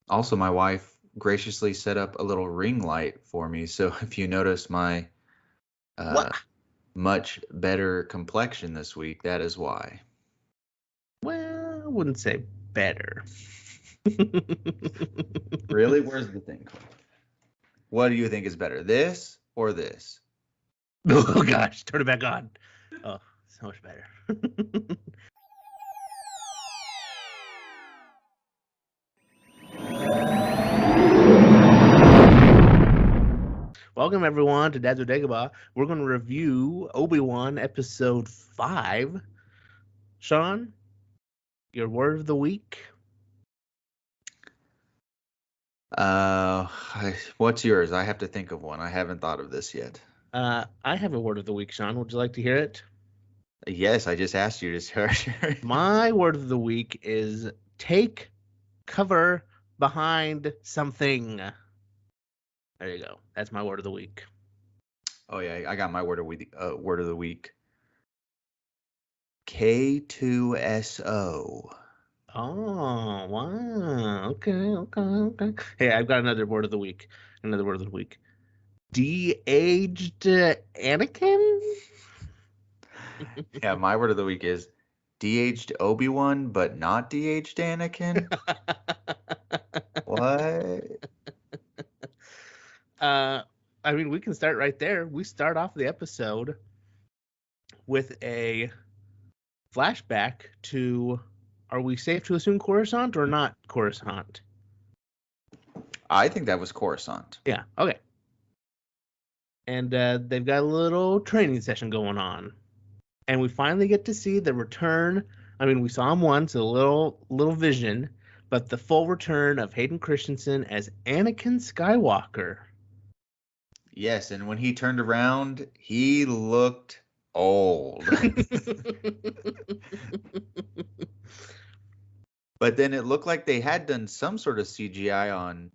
Also, my wife graciously set up a little ring light for me. So if you notice my What? much better complexion this week, that is why. Well, I wouldn't say better. Really? Where's the thing? What do you think is better, this or this? Oh gosh, turn it back on. Oh, so much better. Welcome everyone to Dad's Dagobah. We're going to review Obi-Wan episode 5. Sean, your word of the week? What's yours? I have to think of one. I haven't thought of this yet. I have a word of the week, Sean. Would you like to hear it? Yes, I just asked you to start. My word of the week is take cover behind something. There you go. That's my word of the week. Oh yeah, I got my word of the week. K2SO. Oh, wow. Okay. Hey, I've got another word of the week. De-aged Anakin? Yeah, my word of the week is de-aged Obi-Wan, but not de-aged Anakin. What? I mean, we can start right there. We start off the episode with a flashback to, are we safe to assume Coruscant or not Coruscant? I think that was Coruscant. Yeah, okay. And they've got a little training session going on. And we finally get to see the return. I mean, we saw him once, a little vision, but the full return of Hayden Christensen as Anakin Skywalker. Yes, and when he turned around, he looked old. But then it looked like they had done some sort of CGI on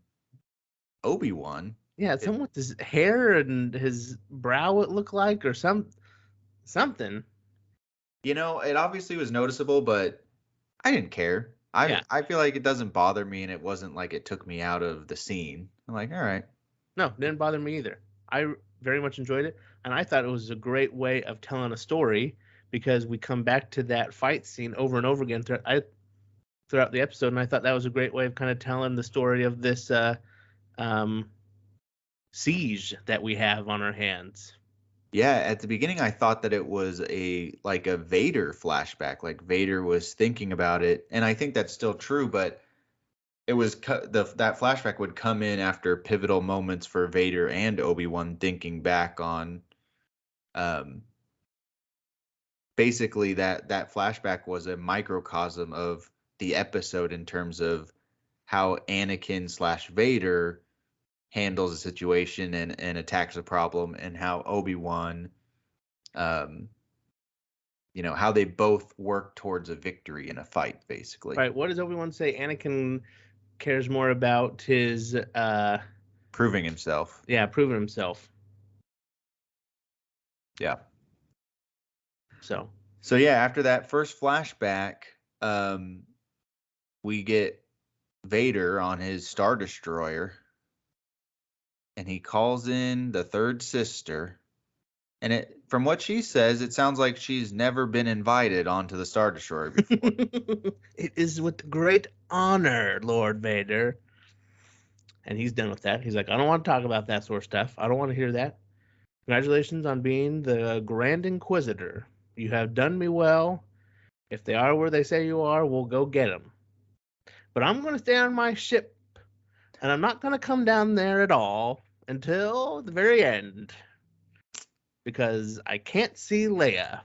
Obi-Wan. Yeah, something with his hair and his brow, it looked like, or something. You know, it obviously was noticeable, but I didn't care. Yeah. I feel like it doesn't bother me, and it wasn't like it took me out of the scene. I'm like, all right. No, didn't bother me either. I very much enjoyed it, and I thought it was a great way of telling a story because we come back to that fight scene over and over again throughout the episode, and I thought that was a great way of kind of telling the story of this um, siege that we have on our hands. Yeah, at the beginning I thought that it was a Vader flashback, like Vader was thinking about it, and I think that's still true, but it was that flashback would come in after pivotal moments for Vader and Obi-Wan thinking back on um basically that flashback was a microcosm of the episode in terms of how Anakin slash Vader handles a situation and attacks a problem, and how Obi-Wan um how they both work towards a victory in a fight, basically. Right? What does Obi-Wan say? Anakin cares more about his Proving himself. proving himself. Yeah. So yeah, after that first flashback, we get Vader on his Star Destroyer, and he calls in the third sister. And from what she says, it sounds like she's never been invited onto the Star Destroyer before. It is with great honor, Lord Vader. And he's done with that. He's like, I don't want to talk about that sort of stuff. I don't want to hear that. Congratulations on being the Grand Inquisitor. You have done me well. If they are where they say you are, we'll go get them. But I'm going to stay on my ship, and I'm not going to come down there at all until the very end. Because I can't see Leia.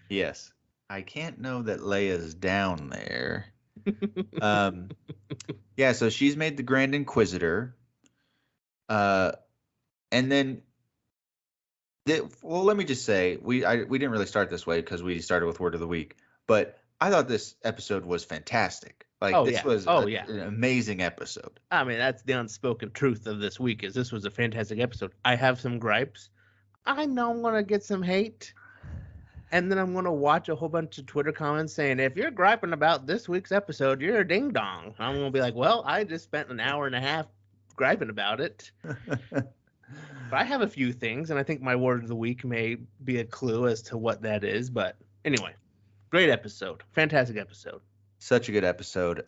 Yes. I can't know that Leia's down there. Yeah, so she's made the Grand Inquisitor. And then let me just say, we didn't really start this way because we started with Word of the Week, but I thought this episode was fantastic. Like, this was an amazing episode. I mean, that's the unspoken truth of this week, is this was a fantastic episode. I have some gripes. I know I'm going to get some hate. And then I'm going to watch a whole bunch of Twitter comments saying, if you're griping about this week's episode, you're a ding dong. I'm going to be like, well, I just spent an hour and a half griping about it. But I have a few things, and I think my word of the week may be a clue as to what that is. But anyway, great episode. Fantastic episode. Such a good episode.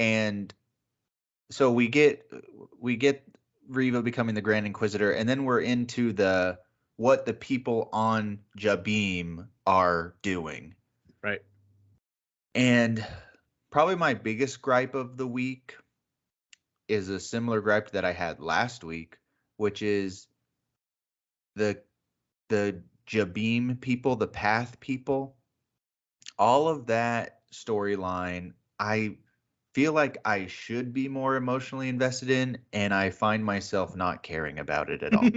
And so we get Reva becoming the Grand Inquisitor, and then we're into what the people on Jabim are doing. Right. And probably my biggest gripe of the week is a similar gripe that I had last week, which is the Jabim people, the Path people. All of that storyline, I feel like I should be more emotionally invested in, and I find myself not caring about it at all.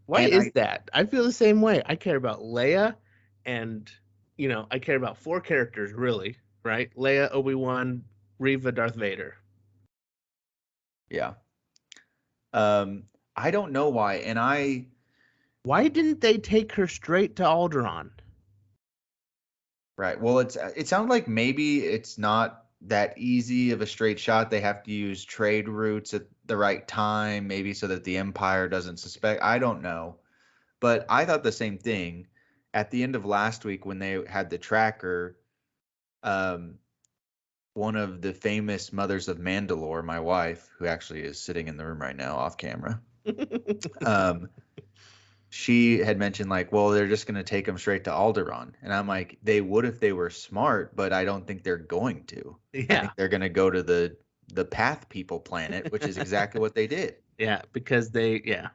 Why is that? I feel the same way. I care about Leia, and I care about 4 characters really, right? Leia, Obi-Wan, Reva, Darth Vader. Yeah. I don't know why, and why didn't they take her straight to Alderaan? Right. Well, it sounds like maybe it's not that easy of a straight shot. They have to use trade routes at the right time, maybe so that the Empire doesn't suspect. I don't know. But I thought the same thing at the end of last week when they had the tracker. One of the famous mothers of Mandalore, my wife, who actually is sitting in the room right now off camera, she had mentioned like, well, they're just going to take them straight to Alderaan. And I'm like, they would if they were smart, but I don't think they're going to. Yeah. I think they're going to go to the Path People planet, which is exactly what they did. Yeah, because But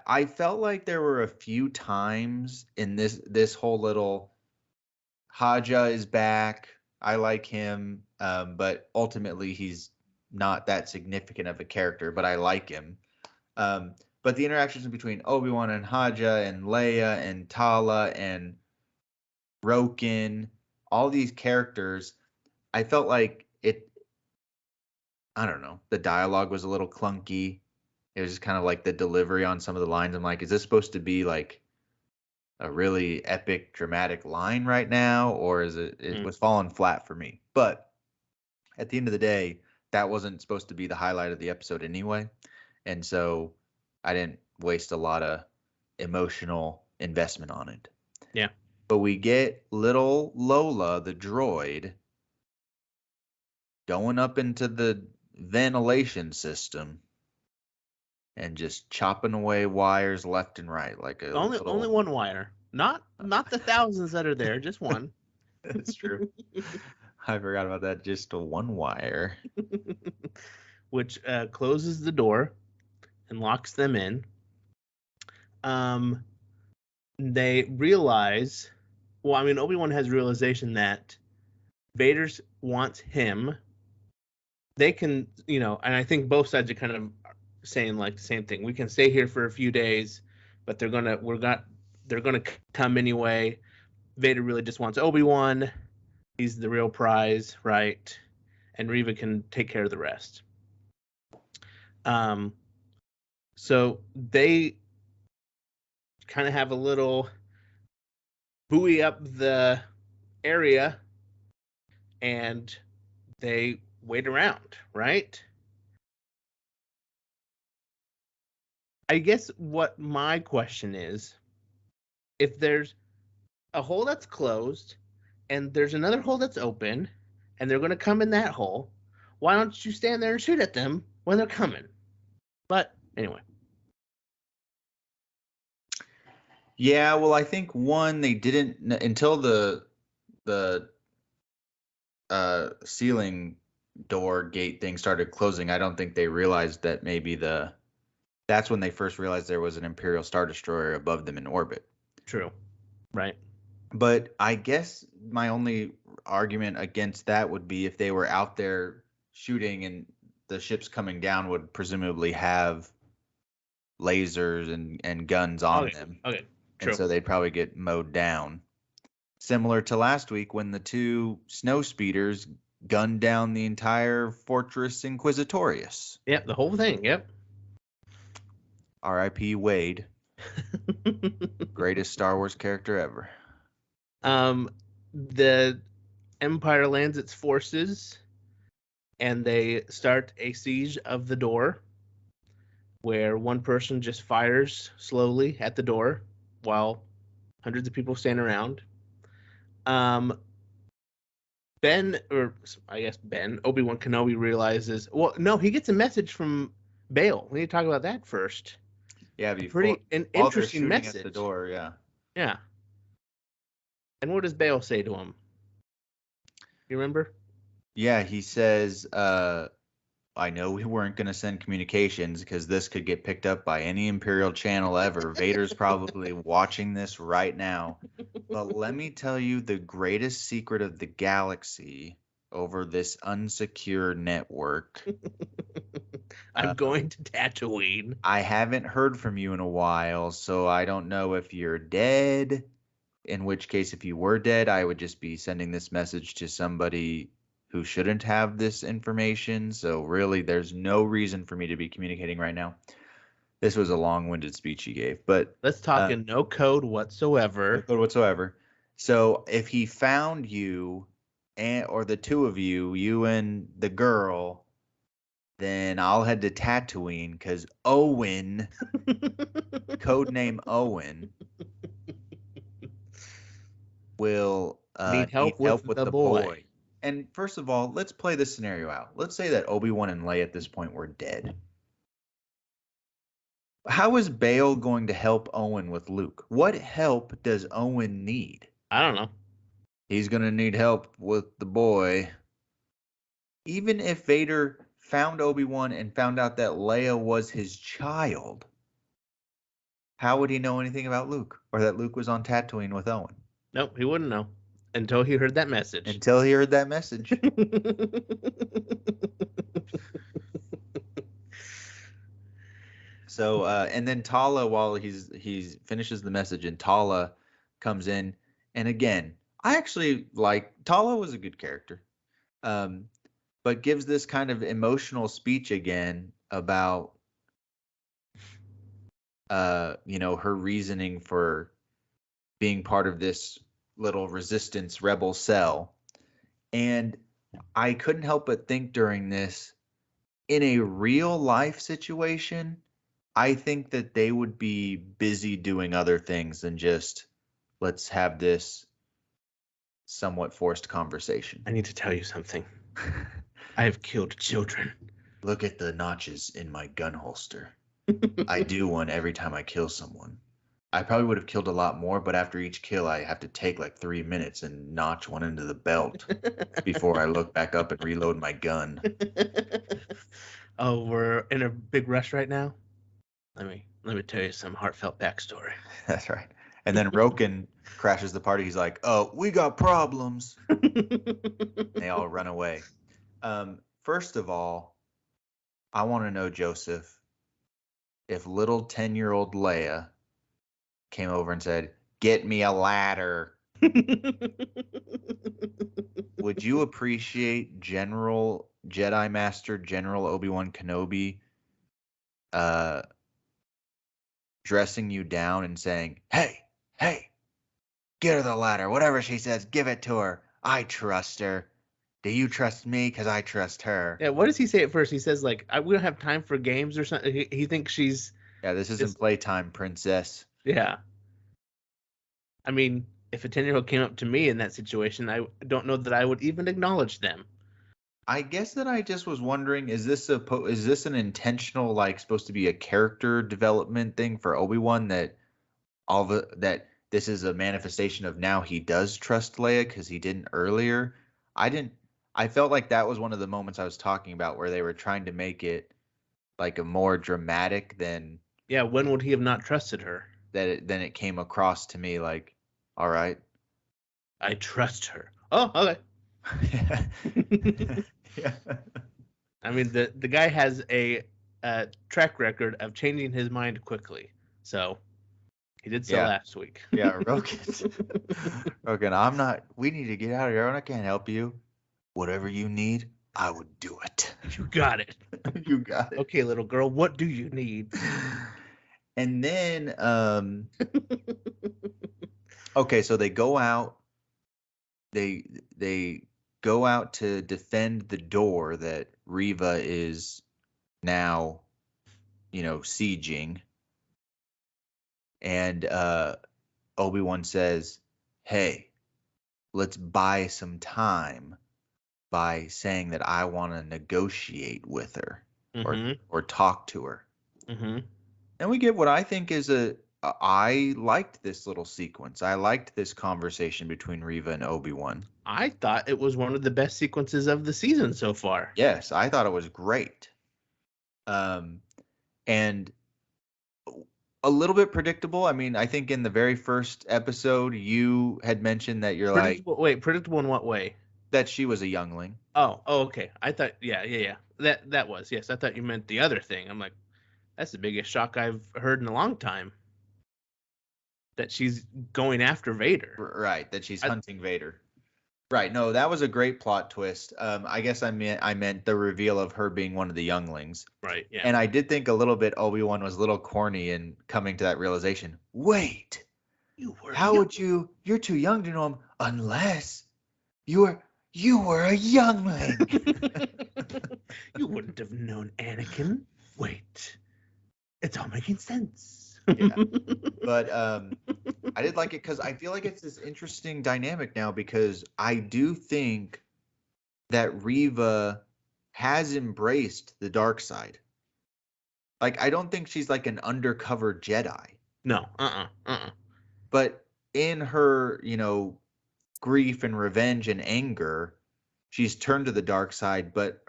I felt like there were a few times in this whole little Haja is back. I like him, but ultimately he's not that significant of a character, but I like him. But the interactions between Obi-Wan and Haja and Leia and Tala and Roken, all these characters, I felt like I don't know, the dialogue was a little clunky. It was just kind of like the delivery on some of the lines. I'm like, is this supposed to be like a really epic, dramatic line right now? Or is it was falling flat for me. But at the end of the day, that wasn't supposed to be the highlight of the episode anyway. And so I didn't waste a lot of emotional investment on it. Yeah. But we get little Lola, the droid, going up into the ventilation system and just chopping away wires left and right like a only one wire. Not the thousands that are there, just one. That's true. I forgot about that. Just a one wire. Which closes the door and locks them in. They realize, well, I mean, Obi-Wan has realization that Vader wants him. They can, and I think both sides are kind of saying like the same thing. We can stay here for a few days, but they're gonna come anyway. Vader really just wants Obi-Wan. He's the real prize, right? And Reva can take care of the rest. So they kind of have a little buoy up the area, and they wait around, right? I guess what my question is, if there's a hole that's closed and there's another hole that's open and they're going to come in that hole, why don't you stand there and shoot at them when they're coming? But anyway. Yeah, well, I think one, they didn't until the ceiling door gate thing started closing. I don't think they realized that maybe that's when they first realized there was an Imperial Star Destroyer above them in orbit. True. Right. But I guess my only argument against that would be if they were out there shooting and the ships coming down would presumably have lasers and guns on them. Okay. True. And so they'd probably get mowed down. Similar to last week when the two snow speeders gunned down the entire Fortress Inquisitorius. Yep, the whole thing. Yep. R.I.P. Wade, greatest Star Wars character ever. The Empire lands its forces, and they start a siege of the door, where one person just fires slowly at the door while hundreds of people stand around. Obi-Wan Kenobi realizes, well, no, he gets a message from Bail. We need to talk about that first. Yeah, An interesting message at the door. Yeah. Yeah. And what does Bail say to him? You remember? Yeah, he says, I know we weren't going to send communications because this could get picked up by any Imperial channel ever. Vader's probably watching this right now. But let me tell you the greatest secret of the galaxy over this unsecure network. I'm going to Tatooine. I haven't heard from you in a while, so I don't know if you're dead. In which case, if you were dead, I would just be sending this message to somebody who shouldn't have this information. So really, there's no reason for me to be communicating right now. This was a long-winded speech he gave, but let's talk in no code whatsoever. No code whatsoever. So if he found you, or the two of you, you and the girl, then I'll head to Tatooine because Owen, codename Owen, will need help with the boy. And first of all, let's play this scenario out. Let's say that Obi-Wan and Leia at this point were dead. How is Bail going to help Owen with Luke? What help does Owen need? I don't know. He's going to need help with the boy. Even if Vader found Obi-Wan and found out that Leia was his child, how would he know anything about Luke? Or that Luke was on Tatooine with Owen? Nope, he wouldn't know. Until he heard that message. So, and then Tala, while he's finishes the message, and Tala comes in, and again, I actually like Tala was a good character, but gives this kind of emotional speech again about, her reasoning for being part of this little resistance rebel cell, and I couldn't help but think during this, in a real life situation, I think that they would be busy doing other things than just let's have this somewhat forced conversation. I need to tell you something. I have killed children. Look at the notches in my gun holster. I do one every time I kill someone. I probably would have killed a lot more, but after each kill, I have to take like 3 minutes and notch one into the belt before I look back up and reload my gun. Oh, we're in a big rush right now? Let me tell you some heartfelt backstory. That's right. And then Roken crashes the party. He's like, "Oh, we got problems." They all run away. First of all, I want to know, Joseph, if little 10-year-old Leia came over and said, "Get me a ladder," would you appreciate Jedi Master General Obi-Wan Kenobi dressing you down and saying, hey, get her the ladder. Whatever she says, give it to her. I trust her. Do you trust me? Because I trust her. Yeah, what does he say at first? He says, like, we don't have time for games or something. He thinks she's... Yeah, this isn't playtime, princess. Yeah. I mean, if a 10-year-old came up to me in that situation, I don't know that I would even acknowledge them. I guess that I just was wondering, is this an intentional, like, supposed to be a character development thing for Obi-Wan, that this is a manifestation of now he does trust Leia because he didn't earlier? I felt like that was one of the moments I was talking about where they were trying to make it like a more dramatic than... Yeah, when would he have not trusted her? Then it came across to me like, all right. I trust her. Oh, okay. Yeah. I mean, the guy has a track record of changing his mind quickly. So he did so last week. Yeah, Rogan, we need to get out of here. I can't help you. whatever you need, I would do it. You got it. You got it. Okay, little girl, what do you need? And then, okay, so they go out. They go out to defend the door that Riva is now, sieging. And Obi-Wan says, "Hey, let's buy some time by saying that I want to negotiate with her or talk to her." Mm-hmm. And we get what I think is I liked this little sequence. I liked this conversation between Riva and Obi-Wan. I thought it was one of the best sequences of the season so far. Yes, I thought it was great. And a little bit predictable. I mean, I think in the very first episode, you had mentioned that you're Predictable in what way? that she was a youngling. Oh, okay. I thought, yeah. That was, yes. I thought you meant the other thing. I'm like, that's the biggest shock I've heard in a long time. That she's going after Vader. Right, that she's hunting Vader. Right, no, that was a great plot twist. I guess I meant the reveal of her being one of the younglings. Right, yeah. And I did think a little bit Obi-Wan was a little corny in coming to that realization. Wait, you're too young to know him unless you were a youngling. You wouldn't have known Anakin. Wait, it's all making sense. Yeah. But I did like it because I feel like it's this interesting dynamic now, because I do think that Riva has embraced the dark side. Like, I don't think she's like an undercover Jedi. No, But in her, grief and revenge and anger, she's turned to the dark side. But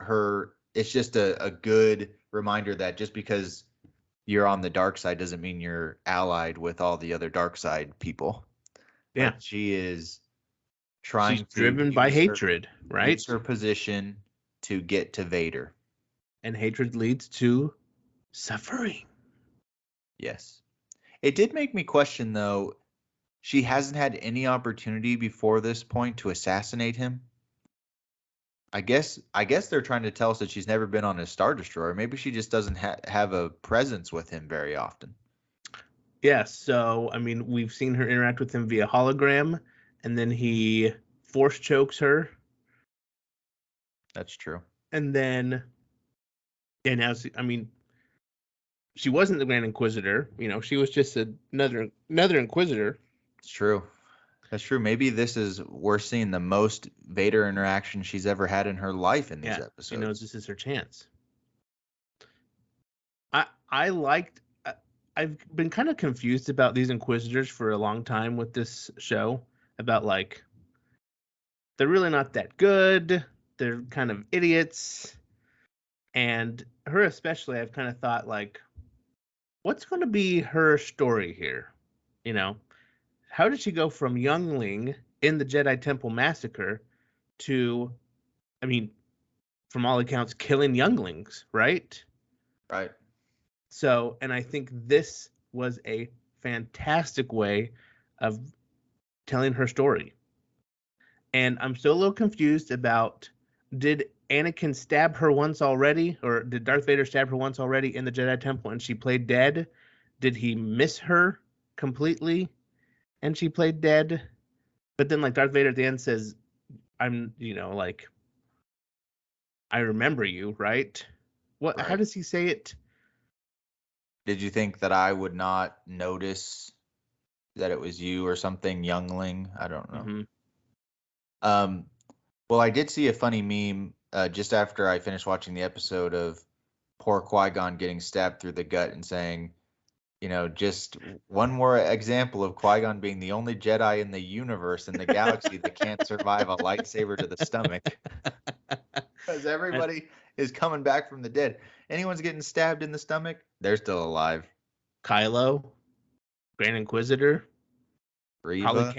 it's just a good reminder that just because you're on the dark side doesn't mean you're allied with all the other dark side people. Yeah. But she is trying She's driven by hatred, right? Use her position to get to Vader. And hatred leads to suffering. Yes. It did make me question, though, she hasn't had any opportunity before this point to assassinate him. I guess they're trying to tell us that she's never been on a Star Destroyer. Maybe she just doesn't have a presence with him very often. Yeah, so, I mean, we've seen her interact with him via hologram, and then he force chokes her. That's true. And then, she wasn't the Grand Inquisitor. She was just another Inquisitor. It's true. That's true. Maybe we're seeing the most Vader interaction she's ever had in her life in these episodes. She knows this is her chance. I've been kind of confused about these Inquisitors for a long time with this show, about like, they're really not that good. They're kind of idiots. And her especially, I've kind of thought, like, what's going to be her story here? How did she go from youngling in the Jedi Temple massacre to, from all accounts, killing younglings, right? Right. So, and I think this was a fantastic way of telling her story. And I'm still a little confused about, did Anakin stab her once already? Or did Darth Vader stab her once already in the Jedi Temple and she played dead? Did he miss her completely and she played dead? But then, like, Darth Vader at the end says, I remember you, right? Right. How does he say it? Did you think that I would not notice that it was you or something, youngling? I don't know. Mm-hmm. Well, I did see a funny meme just after I finished watching the episode of poor Qui-Gon getting stabbed through the gut and saying, just one more example of Qui-Gon being the only Jedi in the universe, in the galaxy, that can't survive a lightsaber to the stomach. Because everybody is coming back from the dead. Anyone's getting stabbed in the stomach, they're still alive. Kylo, Grand Inquisitor, Reva.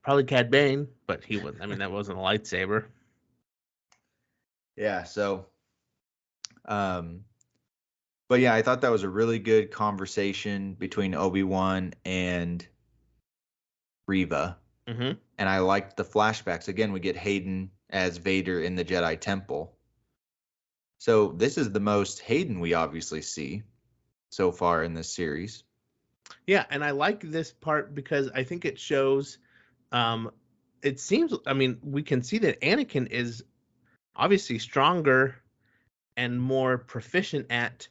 probably Cad Bane, but he wasn't. That wasn't a lightsaber. Yeah. So, but yeah, I thought that was a really good conversation between Obi-Wan and Reva. Mm-hmm. And I liked the flashbacks. Again, we get Hayden as Vader in the Jedi Temple. So this is the most Hayden we obviously see so far in this series. Yeah, and I like this part because I think it shows. It seems. I mean, we can see that Anakin is obviously stronger and more proficient at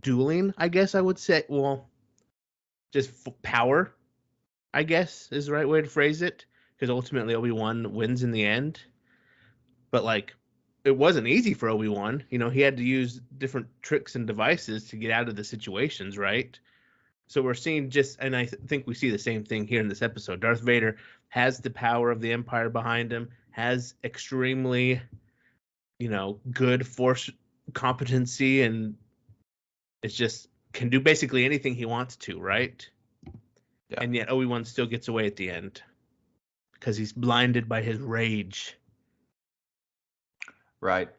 dueling. I guess I would say. Well, just power. I guess is the right way to phrase it, because ultimately Obi-Wan wins in the end. But like, it wasn't easy for Obi-Wan. You know, he had to use different tricks and devices to get out of the situations, right? So we're seeing just, and I think we see the same thing here in this episode. Darth Vader has the power of the Empire behind him, has extremely, good force competency, and it's just can do basically anything he wants to, right? Yeah. And yet Obi-Wan still gets away at the end because he's blinded by his rage. Right.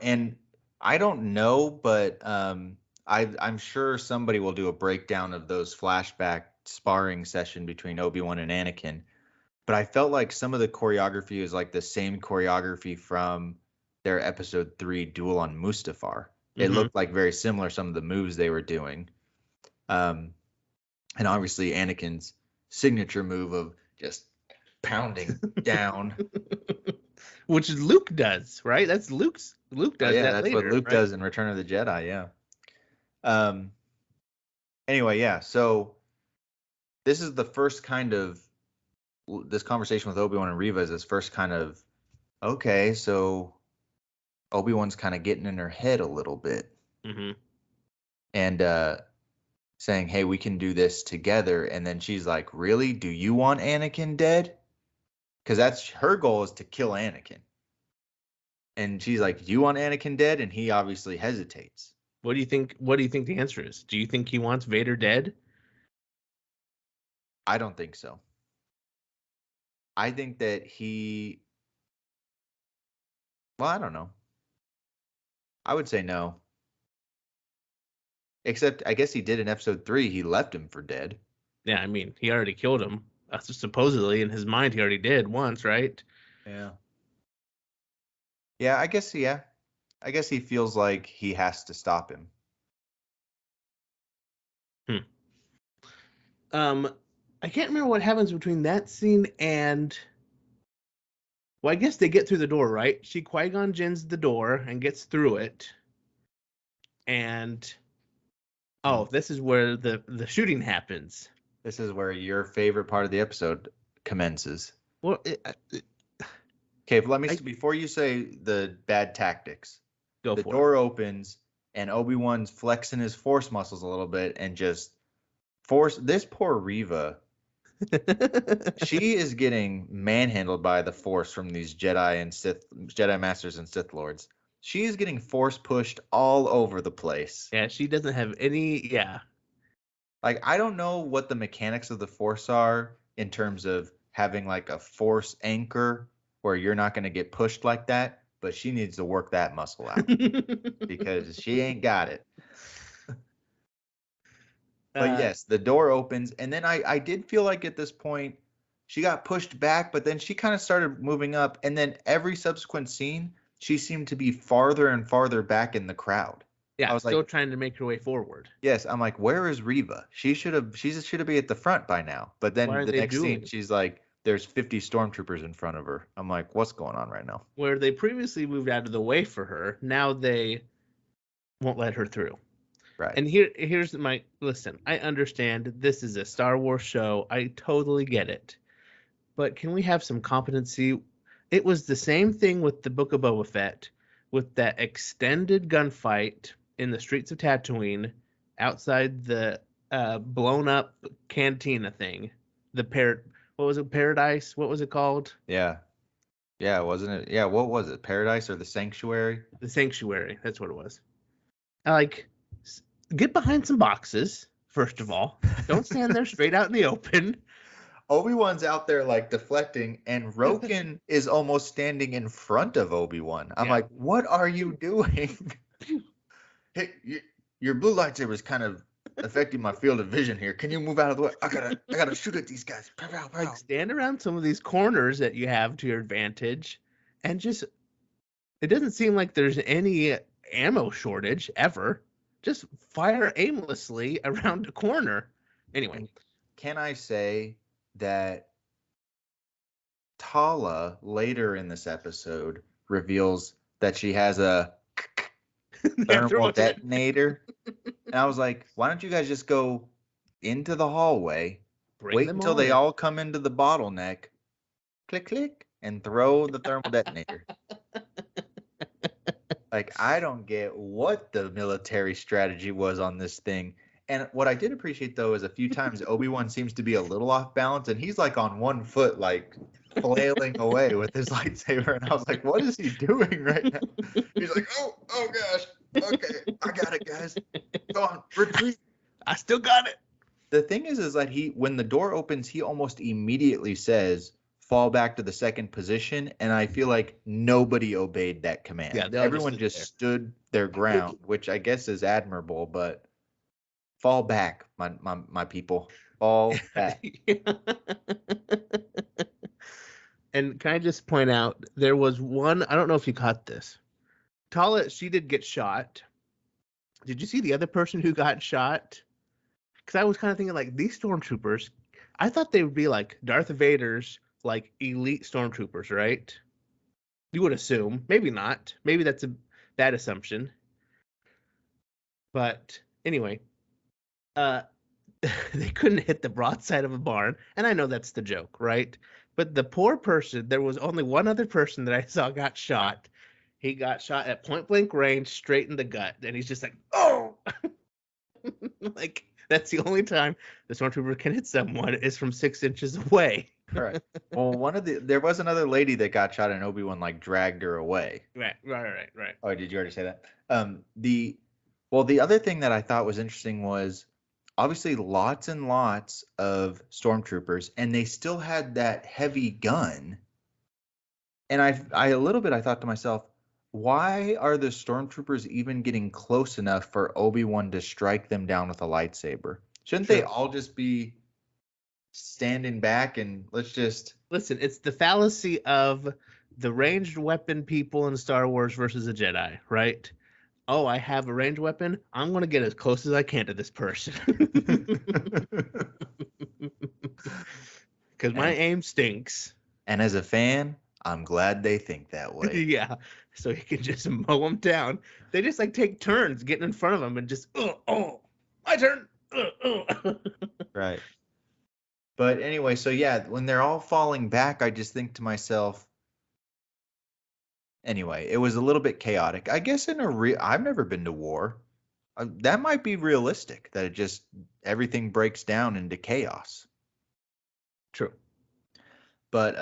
And I don't know, but I'm sure somebody will do a breakdown of those flashback sparring session between Obi-Wan and Anakin. But I felt like some of the choreography is like the same choreography from their episode 3 duel on Mustafar. It looked like very similar, some of the moves they were doing. And obviously Anakin's signature move of just pounding down. Which Luke does, right? Luke does that that's later. what Luke right? does in Return of the Jedi, yeah. Anyway, yeah, so this is the first kind of this conversation with Obi-Wan and Reva is this first kind of, okay, so Obi-Wan's kind of getting in her head a little bit. And saying, hey, we can do this together. And then she's like, really? Do you want Anakin dead? Because that's her goal, is to kill Anakin. And she's like, do you want Anakin dead? And he obviously hesitates. What do you think the answer is? Do you think he wants Vader dead? I don't think so. I think that I don't know. I would say no. Except, I guess he did in episode 3. He left him for dead. Yeah, I mean, he already killed him. Supposedly, in his mind, he already did once, right? Yeah. Yeah, I guess, yeah. I guess he feels like he has to stop him. I can't remember what happens between that scene and... Well, I guess they get through the door, right? She Qui-Gon Jinn's the door and gets through it. And... Oh, this is where the shooting happens. This is where your favorite part of the episode commences. Well, okay, but before you say the bad tactics, the door opens and Obi-Wan's flexing his force muscles a little bit and just this poor Reva. She is getting manhandled by the force from these Jedi Masters and Sith Lords. She is getting force pushed all over the place. Yeah, she doesn't have any. Yeah. Like, I don't know what the mechanics of the force are in terms of having like a force anchor where you're not going to get pushed like that, but she needs to work that muscle out because she ain't got it. But yes, the door opens, and then I did feel like at this point she got pushed back, but then she kind of started moving up, and then every subsequent scene she seemed to be farther and farther back in the crowd. Yeah, I was still trying to make her way forward. Yes, I'm like, where is Reva? She should be at the front by now. But then the next scene, she's like, there's 50 stormtroopers in front of her. I'm like, what's going on right now? Where they previously moved out of the way for her, now they won't let her through. Right. And here's my listen. I understand this is a Star Wars show. I totally get it. But can we have some competency? It was the same thing with the Book of Boba Fett, with that extended gunfight in the streets of Tatooine outside the blown up cantina thing. What was it? Paradise? What was it called? Yeah. Yeah, wasn't it? Yeah, what was it? Paradise or the Sanctuary? The Sanctuary. That's what it was. Get behind some boxes, first of all. Don't stand there straight out in the open. Obi-Wan's out there like deflecting, and Roken is almost standing in front of Obi-Wan. I'm like, what are you doing? Hey, your blue lightsaber is kind of affecting my field of vision here. Can you move out of the way? I gotta shoot at these guys. Like, stand around some of these corners that you have to your advantage and just it doesn't seem like there's any ammo shortage ever. Just fire aimlessly around a corner. Anyway, can I say that Tala later in this episode reveals that she has a thermal detonator? And I was like, why don't you guys just go into the hallway, wait until they all come into the bottleneck, click, click, and throw the thermal detonator? Like, I don't get what the military strategy was on this thing. And what I did appreciate, though, is a few times Obi-Wan seems to be a little off balance, and he's like on one foot, like flailing away with his lightsaber. And I was like, what is he doing right now? He's like, oh gosh. Okay, I got it, guys. Go on, retreat. I still got it. The thing is that when the door opens, he almost immediately says, fall back to the second position, and I feel like nobody obeyed that command. Yeah, everyone just stood their ground, which I guess is admirable, but fall back, my people. Fall back. And can I just point out, there was one, I don't know if you caught this. Tala, she did get shot. Did you see the other person who got shot? Because I was kind of thinking, like, these stormtroopers, I thought they would be like Darth Vader's, like, elite stormtroopers, right? You would assume. Maybe not. Maybe that's a bad assumption. But anyway, they couldn't hit the broadside of a barn. And I know that's the joke, right? But the poor person, there was only one other person that I saw got shot. He got shot at point blank range, straight in the gut. And he's just like, oh! Like, that's the only time the stormtrooper can hit someone is from 6 inches away. Correct. Well, there was another lady that got shot and Obi-Wan like dragged her away. Right. Oh, did you already say that? The other thing that I thought was interesting was obviously lots and lots of stormtroopers, and they still had that heavy gun. And I a little bit I thought to myself, why are the stormtroopers even getting close enough for Obi-Wan to strike them down with a lightsaber? Shouldn't they all just be standing back and let's just listen? It's the fallacy of the ranged weapon people in Star Wars versus a Jedi, right? Oh, I have a ranged weapon. I'm going to get as close as I can to this person. Because my aim stinks. And as a fan, I'm glad they think that way. Yeah, so you can just mow them down. They just like take turns getting in front of them and just, oh, my turn. Right. But anyway, so yeah, when they're all falling back, I just think to myself, anyway, it was a little bit chaotic. I guess I've never been to war. That might be realistic, that it just, everything breaks down into chaos. True. But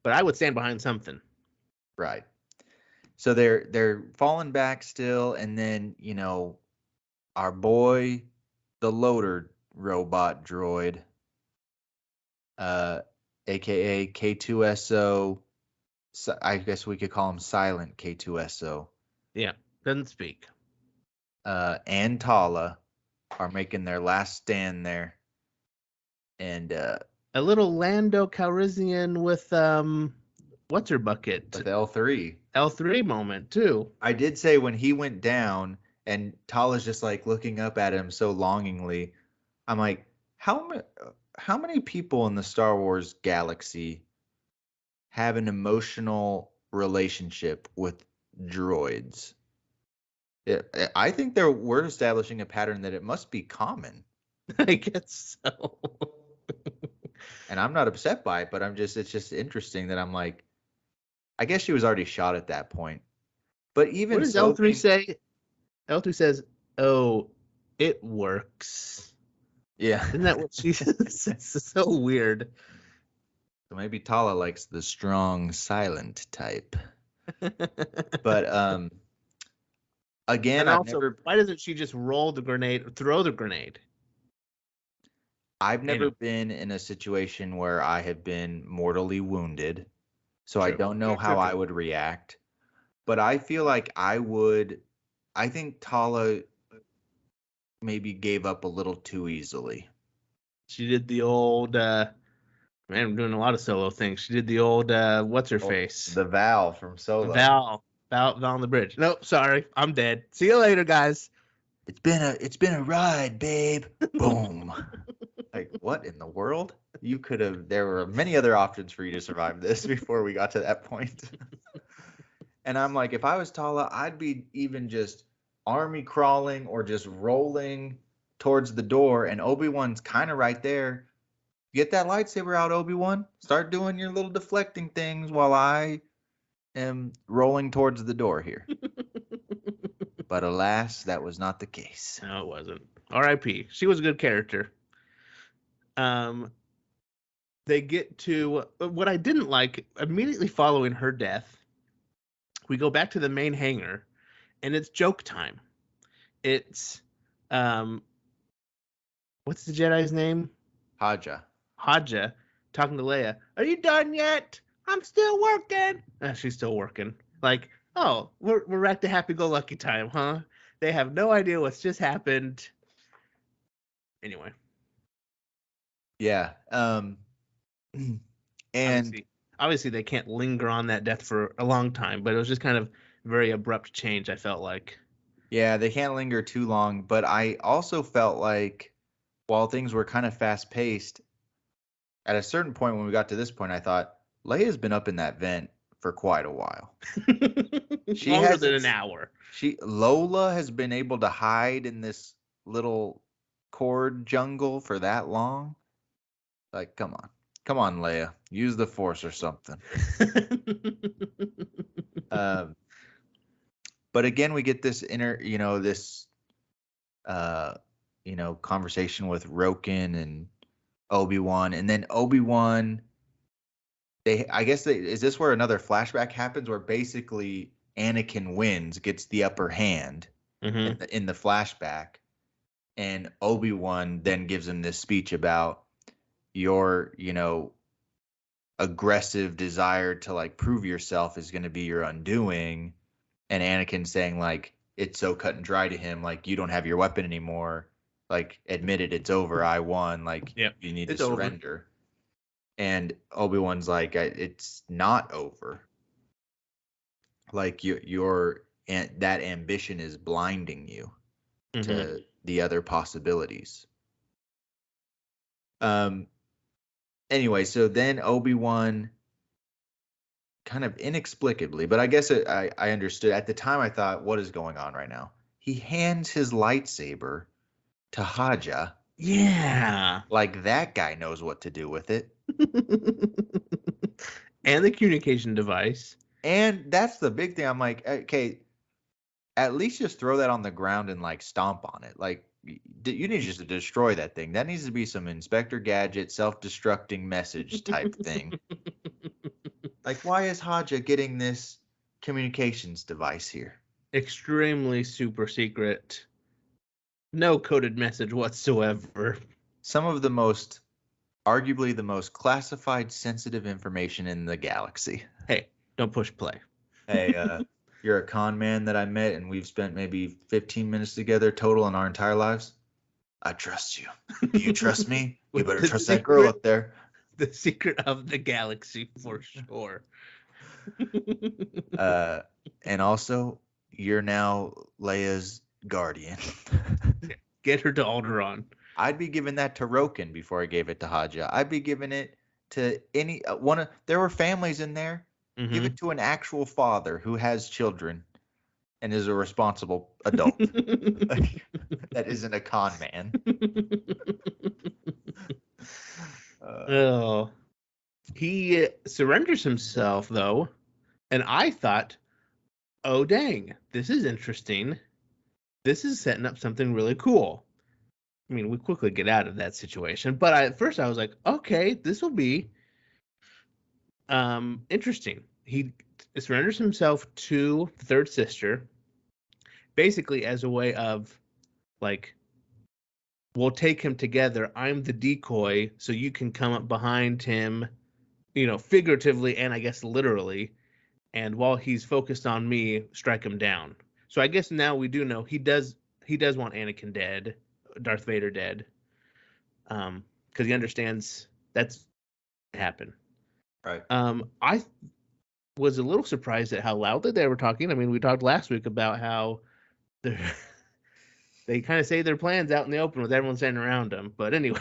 I would stand behind something. Right. So they're falling back still, and then, our boy, the loader robot droid, aka K2SO, I guess we could call him Silent K2SO. Yeah, doesn't speak. And Tala are making their last stand there. And a little Lando Calrissian with what's her bucket? With L3. L3 moment too. I did say when he went down and Tala's just like looking up at him so longingly, I'm like, how many people in the Star Wars galaxy have an emotional relationship with droids? I think we're establishing a pattern that it must be common. I guess so. And I'm not upset by it, but it's just interesting that I'm like, I guess she was already shot at that point. But even what does L3 say? L3 says, "Oh, it works." Yeah. Isn't that what she says? It's so weird. So maybe Tala likes the strong, silent type. But again, why doesn't she just roll the grenade or throw the grenade? I've never been in a situation where I have been mortally wounded, so I don't know how I would react. But I feel like I think Tala maybe gave up a little too easily. She did the old Man, I'm doing a lot of Solo things. She did the old what's her Oh, face? the Val from Solo. Val on the bridge. Nope, sorry, I'm dead. See you later, guys. It's been a ride, babe. Boom. Like, what in the world? There were many other options for you to survive this before we got to that point. And I'm like, if I was Tala, I'd be even just army crawling or just rolling towards the door, and Obi-Wan's kind of right there. Get that lightsaber out, Obi-Wan. Start doing your little deflecting things while I am rolling towards the door here. But alas, that was not the case. No, it wasn't. R.I.P. She was a good character. They get to what I didn't like immediately following her death. We go back to the main hangar, and it's joke time. It's, what's the Jedi's name? Haja. Haja talking to Leia. Are you done yet? I'm still working. She's still working. Like, oh, we're back to happy-go-lucky time, huh? They have no idea what's just happened. Anyway. Yeah. And obviously they can't linger on that death for a long time, but it was just kind of very abrupt change, I felt like. yeah, they can't linger too long, but I also felt like while things were kind of fast paced, at a certain point when we got to this point, I thought Leia's been up in that vent for quite a while. Longer than an hour. Lola has been able to hide in this little cord jungle for that long. Like, come on, Leia, use the Force or something. But again, we get this conversation with Roken and Obi-Wan, and then Obi-Wan. Is this where another flashback happens, where basically Anakin wins, gets the upper hand in the flashback, and Obi-Wan then gives him this speech about your, aggressive desire to like prove yourself is going to be your undoing, and Anakin saying like it's so cut and dry to him, like you don't have your weapon anymore, like admit it, it's over, I won, like yep, you need to surrender. Over. And Obi-Wan's like, it's not over. Like that ambition is blinding you to the other possibilities. Anyway, so then Obi-Wan kind of inexplicably, but I guess I understood. At the time, I thought, what is going on right now? He hands his lightsaber to Haja. Yeah. Like that guy knows what to do with it. And the communication device. And that's the big thing. I'm like, okay, at least just throw that on the ground and like stomp on it. Like you need just to destroy that thing. That needs to be some Inspector Gadget self-destructing message type thing. Like, why is Haja getting this communications device here? Extremely super secret. No coded message whatsoever. Some of arguably the most classified, sensitive information in the galaxy. Hey, don't push play. Hey, you're a con man that I met, and we've spent maybe 15 minutes together total in our entire lives. I trust you. Do you trust me? You better trust that girl up there. The secret of the galaxy, for sure. And also, you're now Leia's guardian. Get her to Alderaan. I'd be giving that to Roken before I gave it to Haja. I'd be giving it to any one. There were families in there. Mm-hmm. Give it to an actual father who has children and is a responsible adult. That isn't a con man. He surrenders himself, though, and I thought, oh, dang, this is interesting. This is setting up something really cool. I mean, we quickly get out of that situation, but at first I was like, okay, this will be interesting. He surrenders himself to the third sister, basically as a way of, like, we'll take him together. I'm the decoy, so you can come up behind him, figuratively and I guess literally, and while he's focused on me, strike him down. So I guess now we do know he does want Anakin dead, Darth Vader dead, because he understands that's happen. Right. I was a little surprised at how loudly they were talking. I mean, we talked last week about how they kind of say their plans out in the open with everyone standing around them. But anyway,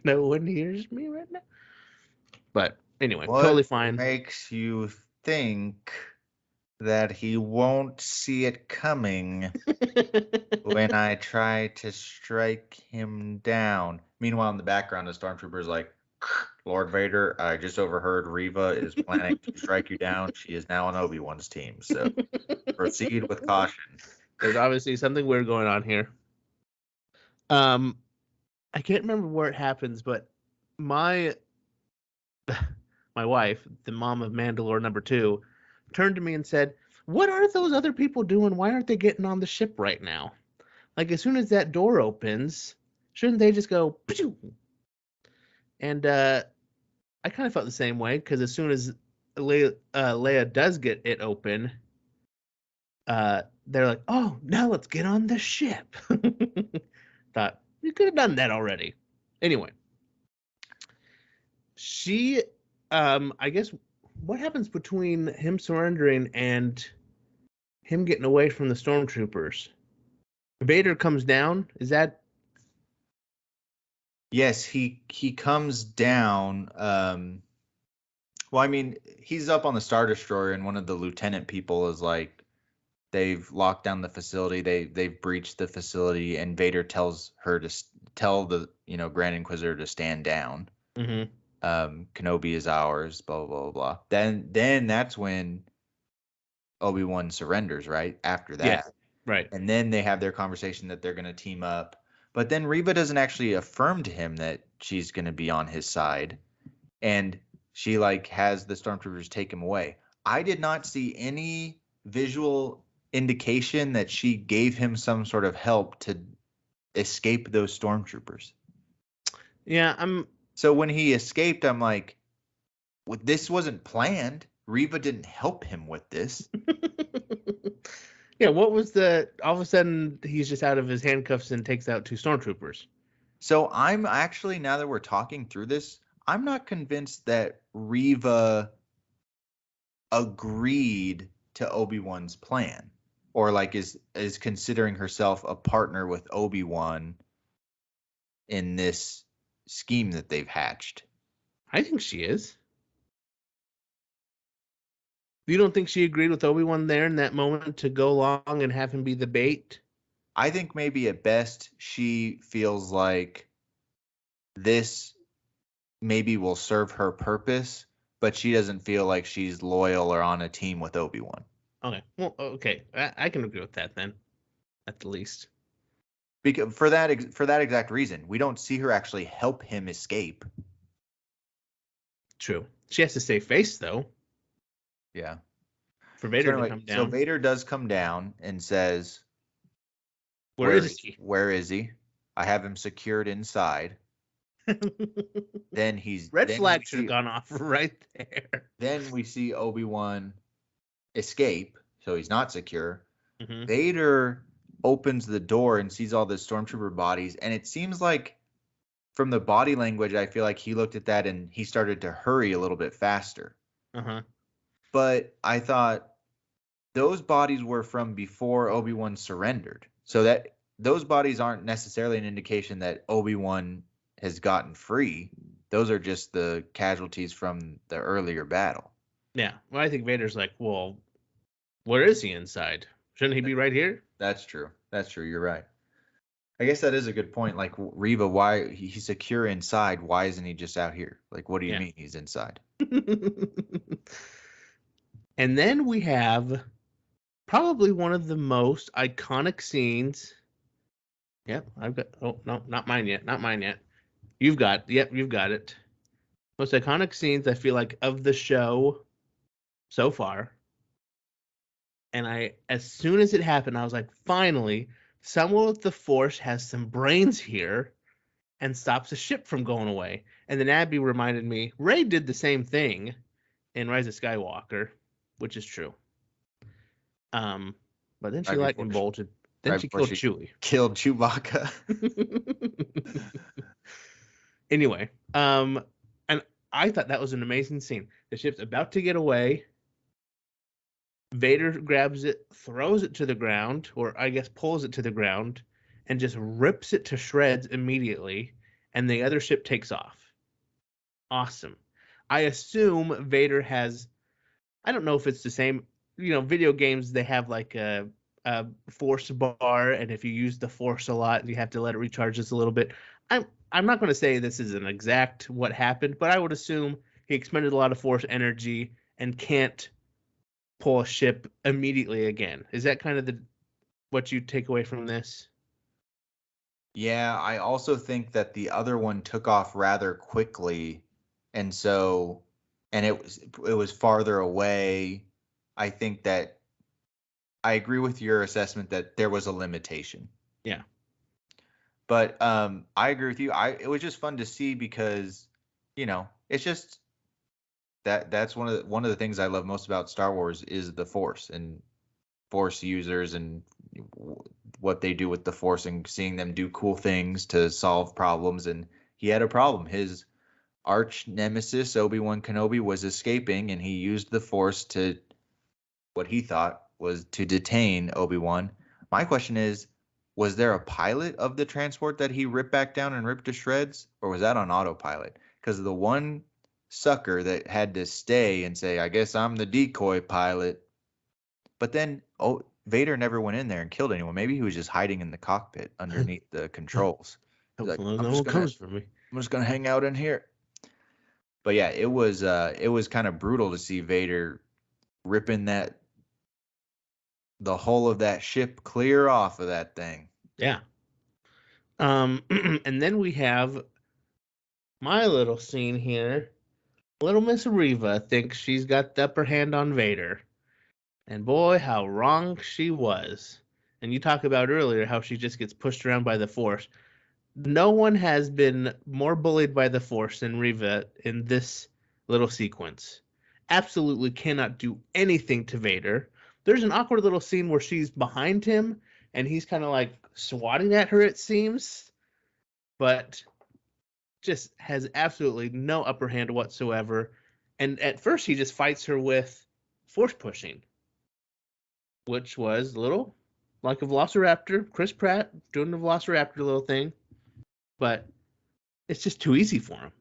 no one hears me right now. But anyway, totally fine. What makes you think that he won't see it coming when I try to strike him down? Meanwhile, in the background, the stormtrooper's like, Lord Vader, I just overheard Reva is planning to strike you down. She is now on Obi-Wan's team, so proceed with caution. There's obviously something weird going on here. I can't remember where it happens, but my wife, the mom of Mandalore number 2, turned to me and said, "What are those other people doing? Why aren't they getting on the ship right now? Like, as soon as that door opens, shouldn't they just go?" Pshoo? And I kind of felt the same way, because as soon as Leia does get it open, they're like, "Oh, now let's get on the ship." Thought, you could have done that already. Anyway, she, I guess, what happens between him surrendering and him getting away from the stormtroopers? Vader comes down. Is that? Yes, he comes down. Well, I mean, he's up on the Star Destroyer, and one of the lieutenant people is like, they've locked down the facility. They've breached the facility, and Vader tells her to tell the Grand Inquisitor to stand down. Mm-hmm. Kenobi is ours. Blah blah blah blah. Then that's when Obi-Wan surrenders. Right after that, Yeah, right. And then they have their conversation that they're going to team up. But then Reva doesn't actually affirm to him that she's going to be on his side, and she has the stormtroopers take him away. I did not see any visual indication that she gave him some sort of help to escape those stormtroopers. Yeah, So when he escaped, I'm like, well, this wasn't planned. Reva didn't help him with this. Yeah, what was all of a sudden he's just out of his handcuffs and takes out 2 stormtroopers. So I'm actually, now that we're talking through this, I'm not convinced that Reva agreed to Obi-Wan's plan, or is considering herself a partner with Obi-Wan in this scheme that they've hatched. I think she is. You don't think she agreed with Obi-Wan there in that moment to go along and have him be the bait? I think maybe at best she feels like this maybe will serve her purpose, but she doesn't feel like she's loyal or on a team with Obi-Wan. Okay. Well, okay. I can agree with that then, at the least. Because for that exact reason, we don't see her actually help him escape. True. She has to save face, though. Yeah. For Vader to come down. So Vader does come down and says, Where is he? Where is he? I have him secured inside. Then he's red flag should have gone off right there. Then we see Obi-Wan escape, so he's not secure. Mm-hmm. Vader opens the door and sees all the stormtrooper bodies, and it seems like from the body language, I feel like he looked at that and he started to hurry a little bit faster. Uh-huh. But I thought those bodies were from before Obi-Wan surrendered, so that those bodies aren't necessarily an indication that Obi-Wan has gotten free. Those are just the casualties from the earlier battle. Yeah. Well, I think Vader's like, well, where is he inside? Shouldn't he be right here? That's true. You're right. I guess that is a good point. Like, Reva, why he's secure inside? Why isn't he just out here? Like, what do you mean he's inside? And then we have probably one of the most iconic scenes. Yep, I've got. Oh no, not mine yet. You've got. Yep, you've got it. Most iconic scenes I feel like of the show so far. And as soon as it happened, I was like, finally, someone with the Force has some brains here and stops the ship from going away. And then Abby reminded me, Rey did the same thing in Rise of Skywalker, which is true. But then she lightning bolted. Then she killed Chewie. Killed Chewbacca. Anyway, and I thought that was an amazing scene. The ship's about to get away. Vader grabs it, throws it to the ground, or I guess pulls it to the ground, and just rips it to shreds immediately, and the other ship takes off. Awesome. I assume Vader has, I don't know if it's the same, video games, they have like a force bar, and if you use the force a lot, you have to let it recharge just a little bit. I'm not going to say this is an exact what happened, but I would assume he expended a lot of force energy and can't pull a ship immediately again. Is that kind of what you take away from this? Yeah, I also think that the other one took off rather quickly, and so, and it was farther away. I think that I agree with your assessment that there was a limitation. Yeah. But I agree with you. It was just fun to see because, it's just that's one of the things I love most about Star Wars is the Force and Force users and what they do with the Force and seeing them do cool things to solve problems. And he had a problem. His arch nemesis Obi-Wan Kenobi was escaping, and he used the Force to what he thought was to detain Obi-Wan. My question is, was there a pilot of the transport that he ripped back down and ripped to shreds, or was that on autopilot? Because the one sucker that had to stay and say, I guess I'm the decoy pilot, but then Vader never went in there and killed anyone. Maybe he was just hiding in the cockpit underneath the controls. He's like, Hopefully no one comes for me. I'm just gonna hang out in here. But yeah, it was kind of brutal to see Vader ripping the whole of that ship clear off of that thing. Yeah. And then we have my little scene here. Little Miss Reva thinks she's got the upper hand on Vader. And boy, how wrong she was. And you talk about earlier how she just gets pushed around by the Force. No one has been more bullied by the Force than Reva in this little sequence. Absolutely cannot do anything to Vader. There's an awkward little scene where she's behind him and he's kind of like swatting at her, it seems, but just has absolutely no upper hand whatsoever. And at first, he just fights her with force pushing, which was a little like a velociraptor. Chris Pratt doing the velociraptor little thing, but it's just too easy for him.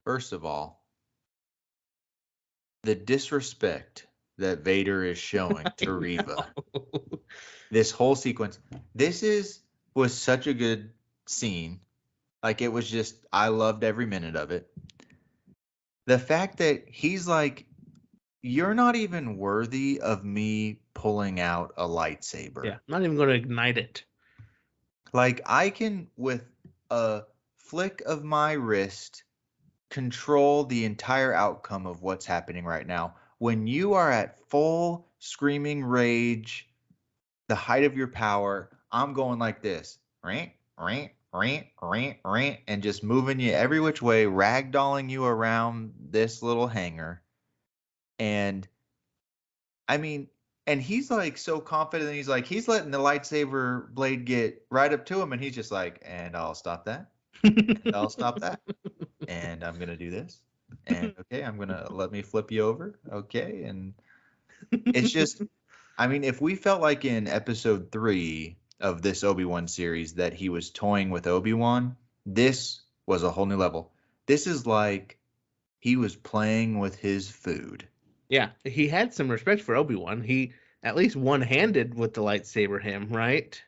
First of all, the disrespect that Vader is showing to Reva. This whole sequence. Was such a good scene. Like, it was just, I loved every minute of it. The fact that he's like, you're not even worthy of me pulling out a lightsaber. Yeah, I'm not even going to ignite it. Like, I can, with a flick of my wrist, control the entire outcome of what's happening right now. When you are at full screaming rage, the height of your power, I'm going like this, rant, rant, rant, rant, rant, and just moving you every which way, ragdolling you around this little hangar. And I mean, and he's like so confident, he's letting the lightsaber blade get right up to him, and he's just like, and I'll stop that. And I'll stop that. And I'm gonna do this. And okay, I'm gonna let me flip you over. Okay. And it's just, I mean, if we felt like in episode 3 of this Obi-Wan series that he was toying with Obi-Wan, this was a whole new level. This is like he was playing with his food. Yeah, he had some respect for Obi-Wan. He at least one-handed with the lightsaber him, right?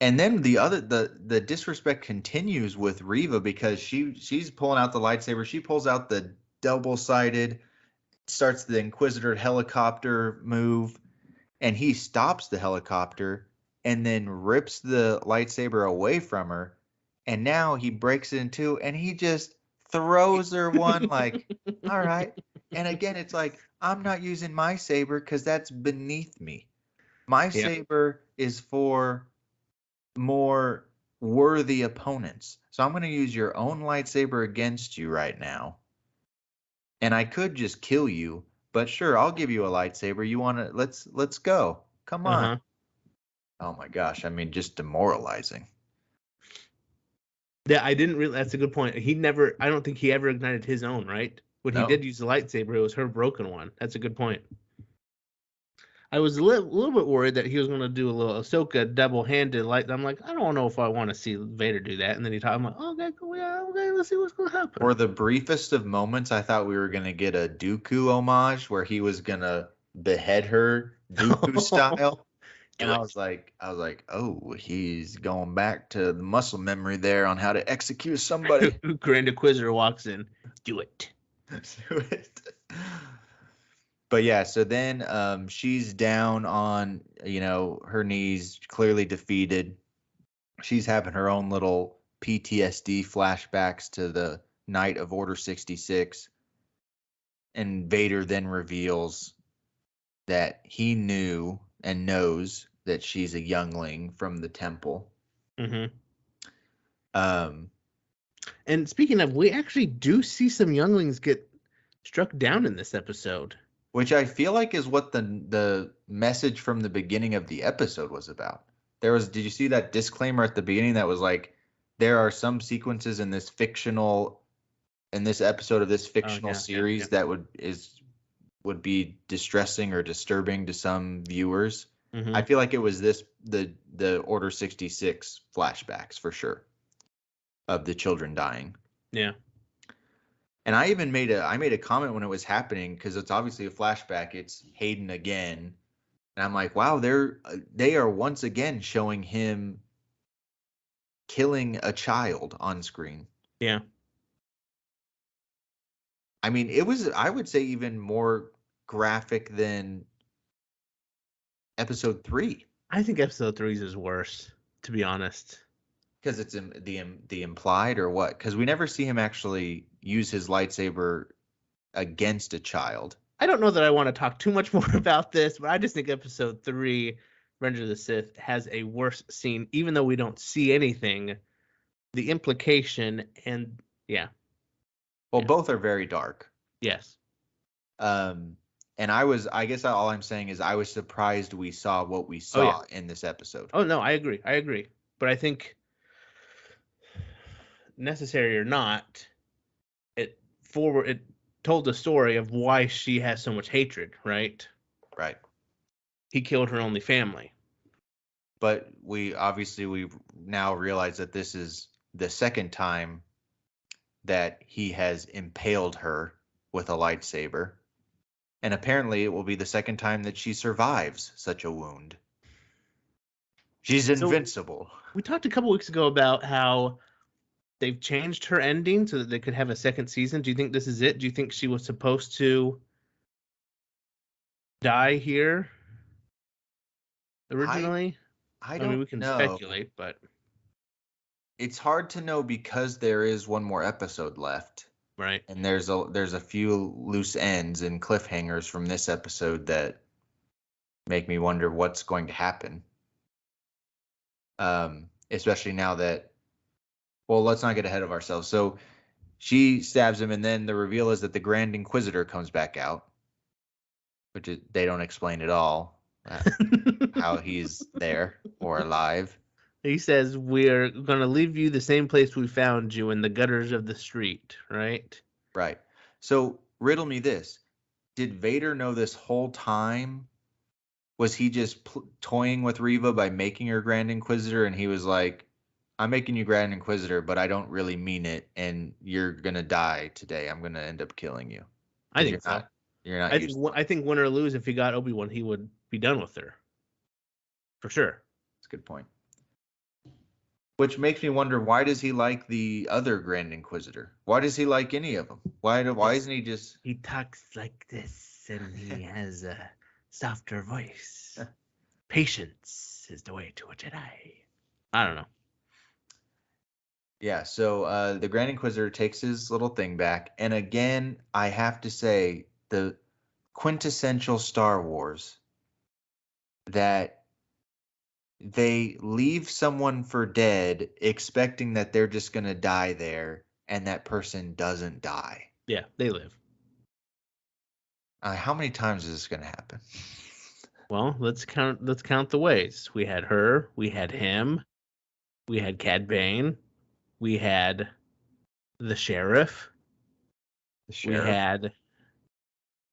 And then the disrespect continues with Reva because she's pulling out the lightsaber. She pulls out the double-sided, starts the Inquisitor helicopter move, and he stops the helicopter and then rips the lightsaber away from her. And now he breaks it in two and he just throws her one like, all right. And again, it's like, I'm not using my saber because that's beneath me. My saber is for more worthy opponents. So I'm going to use your own lightsaber against you right now. And I could just kill you, but sure, I'll give you a lightsaber. You want to, let's go. Come on. Oh my gosh. I mean, just demoralizing. Yeah, I didn't really. That's a good point. He never. I don't think he ever ignited his own. Right. When he No. did use the lightsaber, it was her broken one. That's a good point. I was a little bit worried that he was going to do a little Ahsoka double-handed light. I'm like, I don't know if I want to see Vader do that. And then he talked. I'm like, okay, cool, yeah, okay, let's see what's going to happen. For the briefest of moments, I thought we were gonna get a Dooku homage where he was gonna behead her Dooku style. And Do I was like, oh, he's going back to the muscle memory there on how to execute somebody. Grand Inquisitor walks in. Do it. Do it. But yeah, so then she's down on, her knees, clearly defeated. She's having her own little PTSD flashbacks to the night of Order 66. And Vader then reveals that he knew and knows that she's a youngling from the temple. Mm-hmm. And speaking of, we actually do see some younglings get struck down in this episode. Which I feel like is what the message from the beginning of the episode was about. Did you see that disclaimer at the beginning that was like, there are some sequences in this episode of this fictional series that would be distressing or disturbing to some viewers. Mm-hmm. I feel like it was the Order 66 flashbacks for sure of the children dying. Yeah. And I even made a comment when it was happening, because it's obviously a flashback. It's Hayden again, and I'm like, wow, they are once again showing him killing a child on screen. Yeah. I mean, it was, I would say, even more graphic than episode 3. I think episode 3 is worse, to be honest. Because it's the implied, or what? Because we never see him actually use his lightsaber against a child. I don't know that I want to talk too much more about this, but I just think episode 3, Revenge of the Sith, has a worse scene, even though we don't see anything. The implication and Well, both are very dark. Yes. And I guess all I'm saying is I was surprised we saw what we saw in this episode. Oh no, I agree. But I think, necessary or not, it told the story of why she has so much hatred, right? Right. He killed her only family. But we now realize that this is the second time that he has impaled her with a lightsaber. And apparently it will be the second time that she survives such a wound. She's invincible. We talked a couple weeks ago about how they've changed her ending so that they could have a second season. Do you think this is it? Do you think she was supposed to die here originally? I don't know. We can speculate, but it's hard to know because there is one more episode left. Right. And there's a few loose ends and cliffhangers from this episode that make me wonder what's going to happen. Especially now that, well, let's not get ahead of ourselves. So she stabs him, and then the reveal is that the Grand Inquisitor comes back out, which they don't explain at all how he's there or alive. He says, we're going to leave you the same place we found you, in the gutters of the street, right? Right. So riddle me this. Did Vader know this whole time? Was he just toying with Reva by making her Grand Inquisitor, and he was like, I'm making you Grand Inquisitor, but I don't really mean it, and you're going to die today. I'm going to end up killing you. I think so. You're not I think win or lose, if he got Obi-Wan, he would be done with her. For sure. That's a good point. Which makes me wonder, why does he like the other Grand Inquisitor? Why does he like any of them? Why isn't he just... He talks like this, and he has a softer voice. Patience is the way to a Jedi. I don't know. Yeah, so the Grand Inquisitor takes his little thing back. And again, I have to say, the quintessential Star Wars, that they leave someone for dead expecting that they're just going to die there, and that person doesn't die. Yeah, they live. How many times is this going to happen? Well, let's count the ways. We had her, we had him, we had Cad Bane. We had the sheriff. The We sheriff. had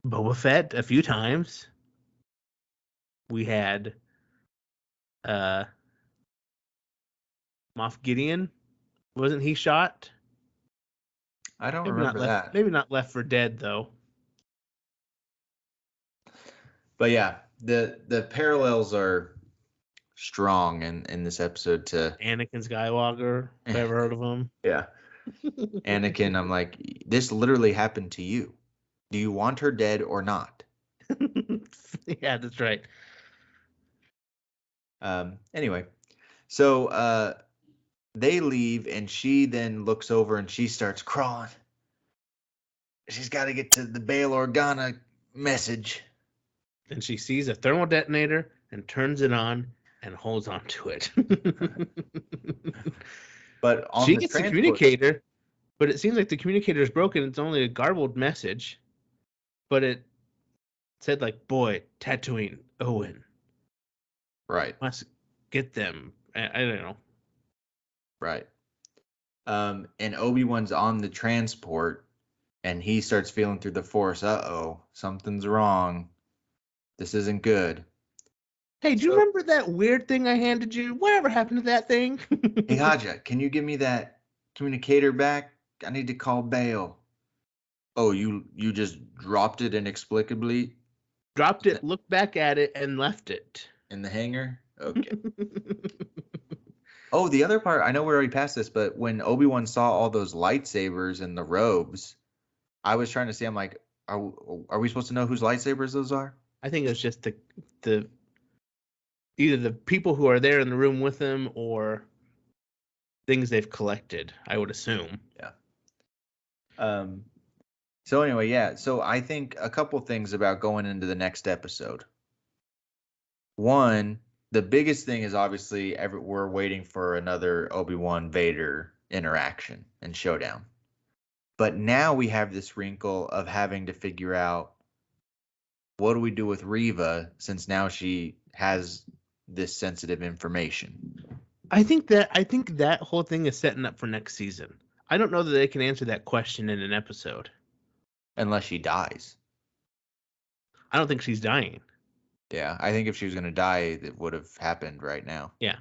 Boba Fett a few times. We had Moff Gideon. Wasn't he shot? I don't Maybe remember not left. that. Maybe not Left for Dead though. But yeah, the parallels are strong in this episode to Anakin Skywalker. If I ever heard of him. yeah. Anakin, I'm like, this literally happened to you. Do you want her dead or not? Yeah, that's right. Anyway, so they leave and she then looks over and she starts crawling. She's got to get to the Bail Organa message. And she sees a thermal detonator and turns it on and holds on to it. But on she the gets the transport, communicator, but it seems like the communicator is broken. It's only a garbled message, but it said like, "Boy, Tatooine, Owen, right, must get them." I don't know. right. And Obi-Wan's on the transport and he starts feeling through the force. Uh-oh, something's wrong. This isn't good. Hey, do you remember that weird thing I handed you? Whatever happened to that thing? Hey, Haja, can you give me that communicator back? I need to call Bail. Oh, you just dropped it inexplicably Dropped it, looked back at it, and left it. in the hangar? Okay. Oh, the other part, I know we're already past this, but when Obi-Wan saw all those lightsabers and the robes, I was trying to see, I'm like, are we supposed to know whose lightsabers those are? I think it was just the either the people who are there in the room with them or things they've collected, I would assume. Yeah. So anyway, yeah. So I think a couple things about going into the next episode. One, the biggest thing is obviously we're waiting for another Obi-Wan Vader interaction and showdown. But now we have this wrinkle of having to figure out what do we do with Reva since now she has this sensitive information. I think that whole thing is setting up for next season. I don't know that they can answer that question in an episode. Unless she dies. I don't think she's dying. Yeah, I think if she was going to die, it would have happened right now. Yeah.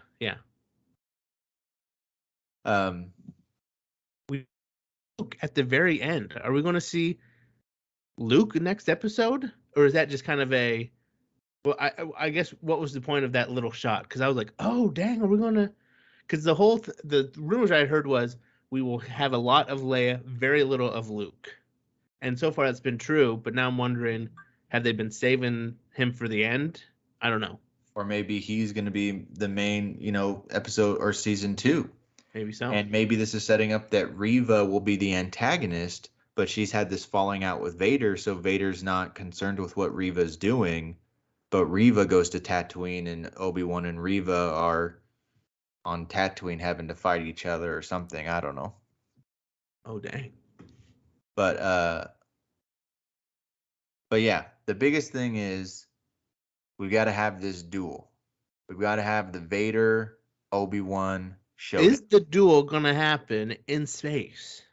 We look at the very end. Are we going to see Luke next episode, or is that just kind of a? Well, I guess what was the point of that little shot? Because I was like, oh dang, are we going to? Because the whole the rumors I heard was we will have a lot of Leia, very little of Luke, and so far that's been true. But now I'm wondering, have they been saving him for the end? I don't know. Or maybe he's going to be the main, episode or season 2. Maybe so. And maybe this is setting up that Reva will be the antagonist, but she's had this falling out with Vader, so Vader's not concerned with what Reva's doing. But Reva goes to Tatooine, and Obi-Wan and Reva are on Tatooine having to fight each other or something. I don't know. Oh dang. But yeah, the biggest thing is we've got to have this duel. We've got to have the Vader Obi-Wan show. Is the duel gonna happen in space?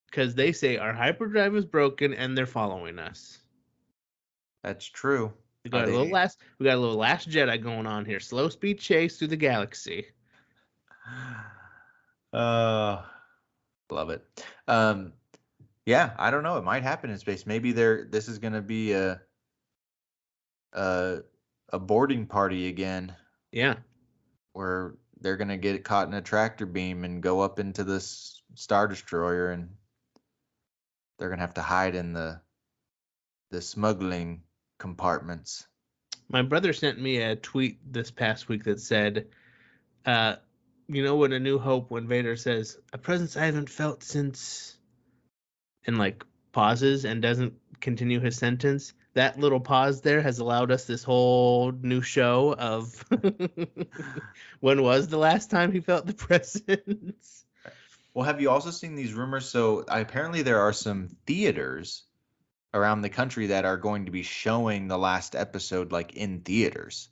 Because they say our hyperdrive is broken and they're following us. That's true. We got a little Last Jedi going on here. Slow speed chase through the galaxy. Love it. Yeah, I don't know. It might happen in space. Maybe this is gonna be a boarding party again. Yeah. Where they're gonna get caught in a tractor beam and go up into this Star Destroyer, and they're gonna have to hide in the smuggling compartments. My brother sent me a tweet this past week that said, in A New Hope, when Vader says, a presence I haven't felt since, and like pauses and doesn't continue his sentence, that little pause there has allowed us this whole new show of when was the last time he felt the presence. Well, have you also seen these rumors? So apparently there are some theaters around the country that are going to be showing the last episode like in theaters.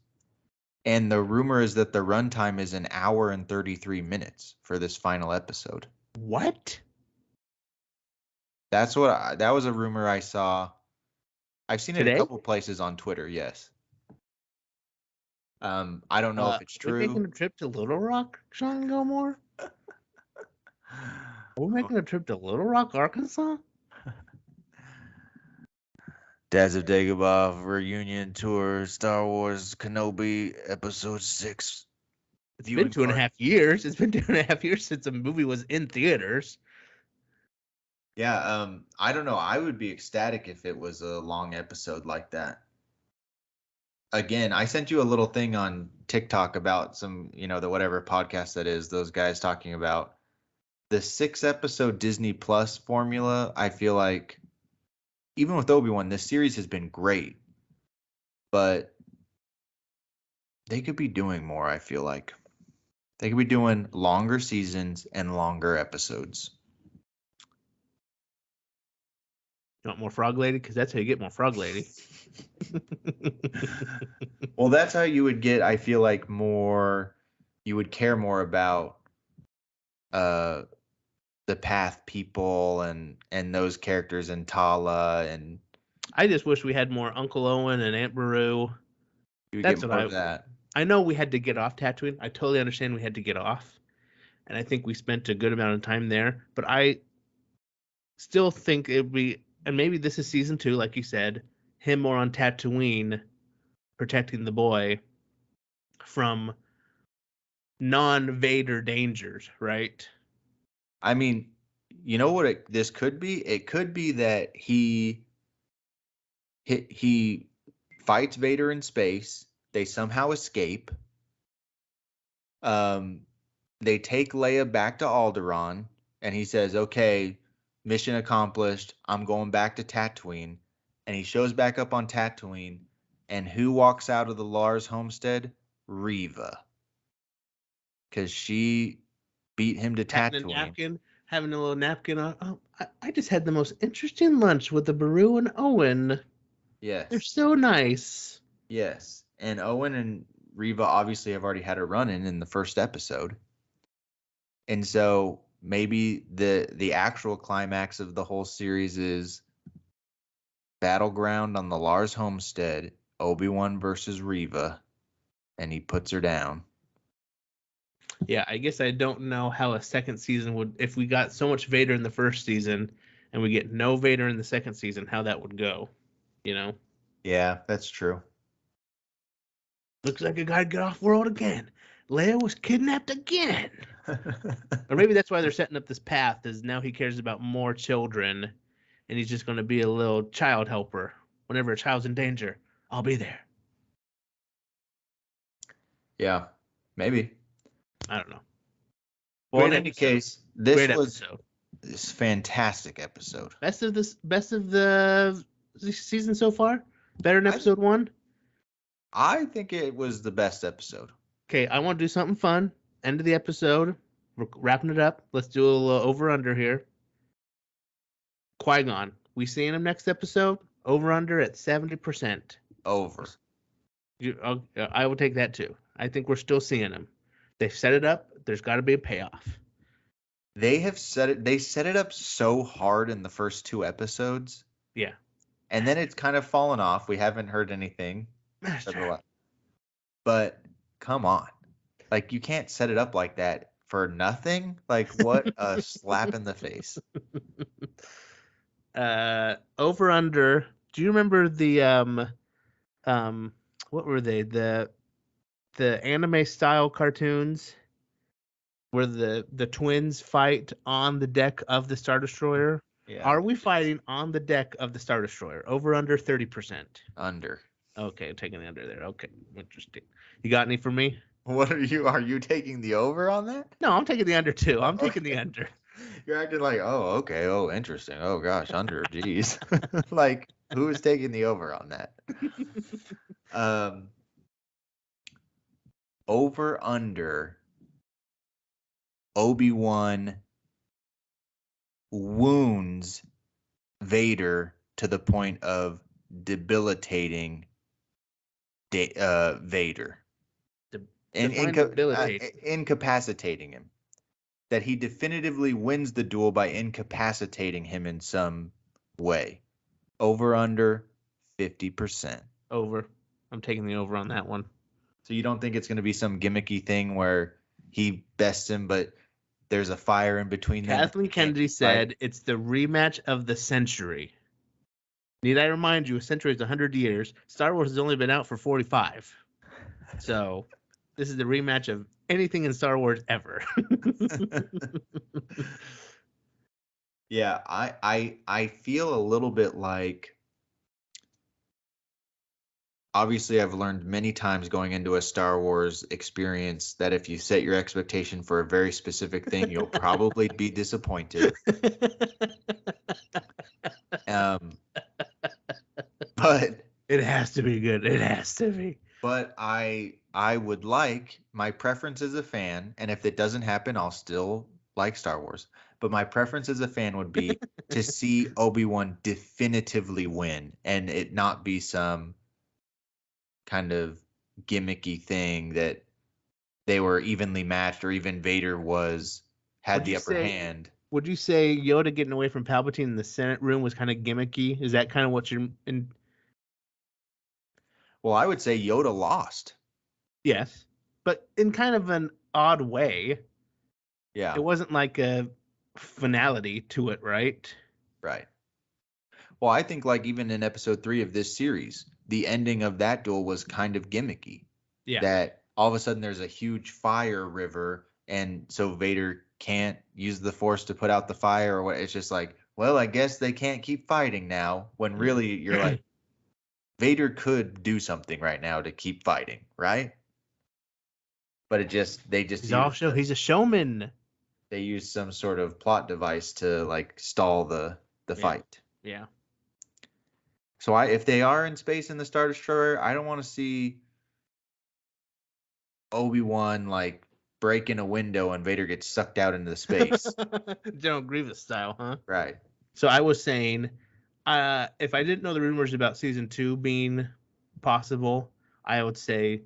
And the rumor is that the runtime is an hour and 33 minutes for this final episode. What? That was a rumor I saw. I've seen it a Today? couple places on Twitter, yes. I don't know if it's We're making true. a trip to Little Rock, Sean Gilmore? We're making a trip to Little Rock, Arkansas? Dads of Dagobah reunion tour, Star Wars Kenobi episode 6. It's been 2.5 years. It's been 2.5 years since a movie was in theaters. Yeah, I don't know. I would be ecstatic if it was a long episode like that. Again, I sent you a little thing on TikTok about some, the whatever podcast that is, those guys talking about the 6-episode Disney Plus formula. I feel like even with Obi-Wan, this series has been great, but they could be doing more, I feel like. They could be doing longer seasons and longer episodes. You want more Frog Lady? Because that's how you get more Frog Lady. Well, that's how you would get, I feel like, you would care more about the Path people and those characters and Tala, and I just wish we had more Uncle Owen and Aunt Beru. you would That's get what more of that. I know we had to get off Tatooine. I totally understand we had to get off. And I think we spent a good amount of time there. But I still think it would be, and maybe this is season 2, like you said, him more on Tatooine protecting the boy from non-Vader dangers, right? I mean, you know what this could be? It could be that he fights Vader in space. They somehow escape. They take Leia back to Alderaan, and he says, "Okay, mission accomplished. I'm going back to Tatooine." And he shows back up on Tatooine, and who walks out of the Lars homestead? Reva, because she beat him to Tatooine. Having a little napkin on. Oh, I just had the most interesting lunch with the Beru and Owen. Yes. They're so nice. Yes. And Owen and Reva obviously have already had a run-in in the first episode. And so maybe the actual climax of the whole series is battleground on the Lars homestead, Obi-Wan versus Reva, and he puts her down. Yeah, I guess I don't know how a second season would, if we got so much Vader in the first season and we get no Vader in the second season, how that would go, Yeah, that's true. Looks like I gotta get off world again. Leia was kidnapped again. Or maybe that's why they're setting up this path, is now he cares about more children and he's just going to be a little child helper. Whenever a child's in danger, I'll be there. Yeah, maybe. I don't know. Well, in any case, this was this fantastic episode. Best of the season so far? Better than episode 1? I think it was the best episode. Okay, I want to do something fun. End of the episode. We're wrapping it up. Let's do a little over-under here. Qui-Gon. We seeing him next episode? Over-under at 70%. Over. I will take that too. I think we're still seeing him. They've set it up. There's got to be a payoff. They set it up so hard in the first 2 episodes. Yeah. And then it's kind of fallen off. We haven't heard anything. But come on. Like, you can't set it up like that for nothing. Like, what a slap in the face. Over under. Do you remember the what were they? The anime style cartoons where the twins fight on the deck of the Star Destroyer? Yeah. Are we fighting on the deck of the Star Destroyer? Over under 30%. Under. Okay, I'm taking the under there. Okay, interesting. You got any for me? What are you taking the over on that? No, I'm taking the under too. I'm taking the under. You're acting like, oh, okay, oh, interesting. Oh gosh, under, geez. Like, who is taking the over on that? Over under Obi-Wan wounds Vader to the point of debilitating Vader. and Define debilitate. incapacitating him. That he definitively wins the duel by incapacitating him in some way. Over under 50%. Over. I'm taking the over on that one. So you don't think it's going to be some gimmicky thing where he bests him, but there's a fire in between them? Kathleen Kennedy said it's the rematch of the century. Need I remind you, a century is 100 years. Star Wars has only been out for 45. So this is the rematch of anything in Star Wars ever. Yeah, I feel a little bit like, obviously I've learned many times going into a Star Wars experience that if you set your expectation for a very specific thing, you'll probably be disappointed. But it has to be good. It has to be. But I would like, my preference as a fan, and if it doesn't happen, I'll still like Star Wars. But my preference as a fan would be to see Obi-Wan definitively win and it not be some kind of gimmicky thing that they were evenly matched or even Vader had the upper hand. Would you say Yoda getting away from Palpatine in the Senate room was kind of gimmicky? Is that kind of what you're in? Well, I would say Yoda lost. Yes, but in kind of an odd way. Yeah. It wasn't like a finality to it, right? Right. Well, I think like even in episode 3 of this series, the ending of that duel was kind of gimmicky. Yeah. That all of a sudden there's a huge fire river, and so Vader can't use the Force to put out the fire or what. It's just like, well, I guess they can't keep fighting now. When really you're like, Vader could do something right now to keep fighting, right? But he's a showman. They use some sort of plot device to like stall the fight. Yeah. So if they are in space in the Star Destroyer, I don't want to see Obi-Wan like breaking a window and Vader gets sucked out into the space. General Grievous style, huh? Right. So I was saying, if I didn't know the rumors about season 2 being possible, I would say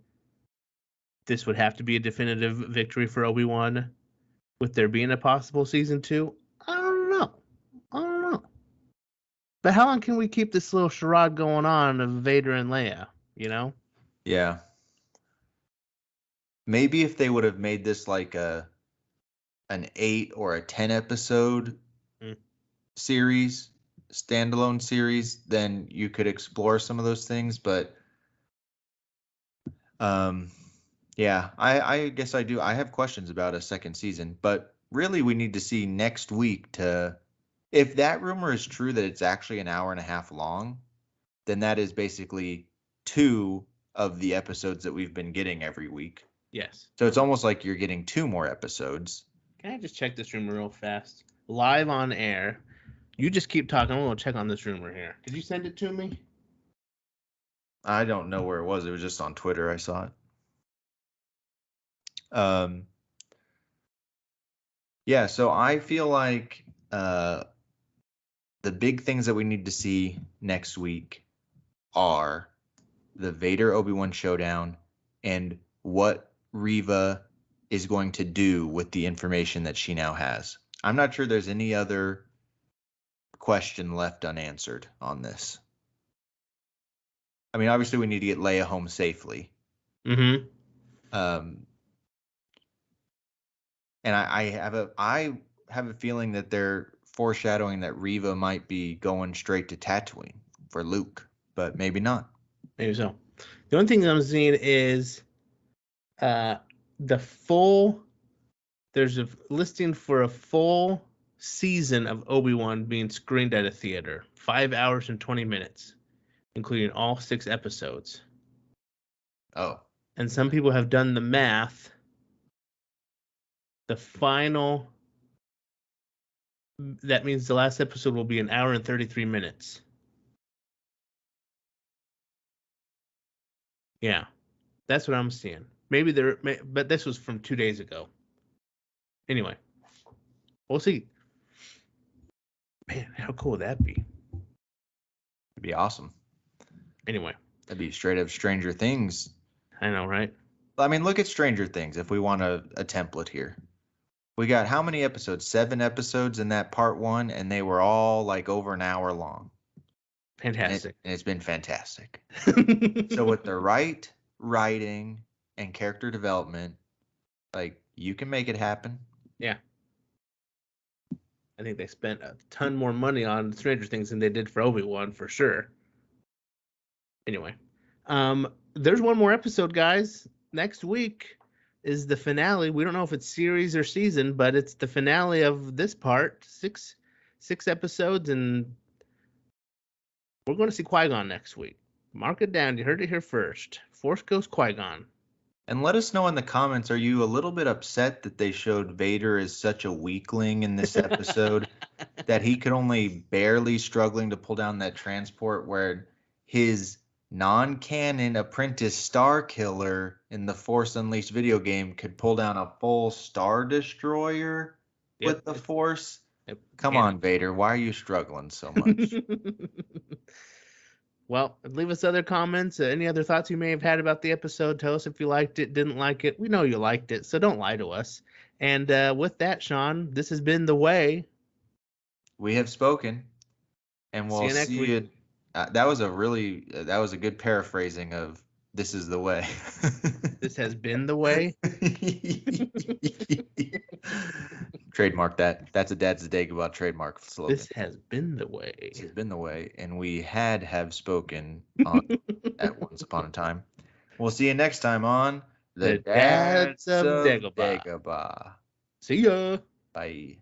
this would have to be a definitive victory for Obi-Wan. With there being a possible season 2, I don't know. But how long can we keep this little charade going on of Vader and Leia, you know? Yeah. Maybe if they would have made this like an 8 or a 10 episode series, standalone series, then you could explore some of those things. But yeah, I guess I do. I have questions about a second season, but really we need to see next week if that rumor is true that it's actually an hour and a half long, then that is basically 2 of the episodes that we've been getting every week. Yes. So it's almost like you're getting 2 more episodes. Can I just check this rumor real fast? Live on air. You just keep talking. I'm going to check on this rumor here. Did you send it to me? I don't know where it was. It was just on Twitter. I saw it. Yeah, so I feel like the big things that we need to see next week are the Vader Obi-Wan showdown and what Reva is going to do with the information that she now has. I'm not sure there's any other question left unanswered on this. I mean, obviously we need to get Leia home safely. Mm-hmm. And I have a feeling that they're foreshadowing that Reva might be going straight to Tatooine for Luke, but maybe not. Maybe so. The only thing I'm seeing is there's a listing for a full season of Obi-Wan being screened at a theater, 5 hours and 20 minutes, including all 6 episodes. Oh. And some people have done the math. That means the last episode will be an hour and 33 minutes. Yeah, that's what I'm seeing. But this was from 2 days ago. Anyway, we'll see. Man, how cool would that be? It'd be awesome. Anyway. That'd be straight up Stranger Things. I know, right? I mean, look at Stranger Things if we want a template here. We got how many episodes? 7 episodes in that part 1, and they were all like over an hour long. Fantastic. And it's been fantastic. So with the right writing and character development, like, you can make it happen. Yeah. I think they spent a ton more money on Stranger Things than they did for Obi-Wan, for sure. Anyway, there's one more episode, guys. Next week is the finale. We don't know if it's series or season, but it's the finale of this part. Six episodes, and we're going to see Qui-Gon next week. Mark it down. You heard it here first. Force Ghost Qui-Gon. And let us know in the comments, are you a little bit upset that they showed Vader as such a weakling in this episode that he could only barely struggling to pull down that transport, where his non-canon apprentice Star Killer in the Force Unleashed video game could pull down a full Star Destroyer with the Force? Come on, Vader. Why are you struggling so much? Well, leave us other comments. Any other thoughts you may have had about the episode. Tell us if you liked it, didn't like it. We know you liked it, so don't lie to us. And with that, Sean, this has been The Way. We have spoken. And we'll see you. That was a good paraphrasing of "This is the way." This has been the way. Trademark that. That's a Dad's Dagobah trademark slogan. This has been the way. This has been the way, and we have spoken at once upon a time. We'll see you next time on The Dads of Dagobah. Dagobah. See ya. Bye.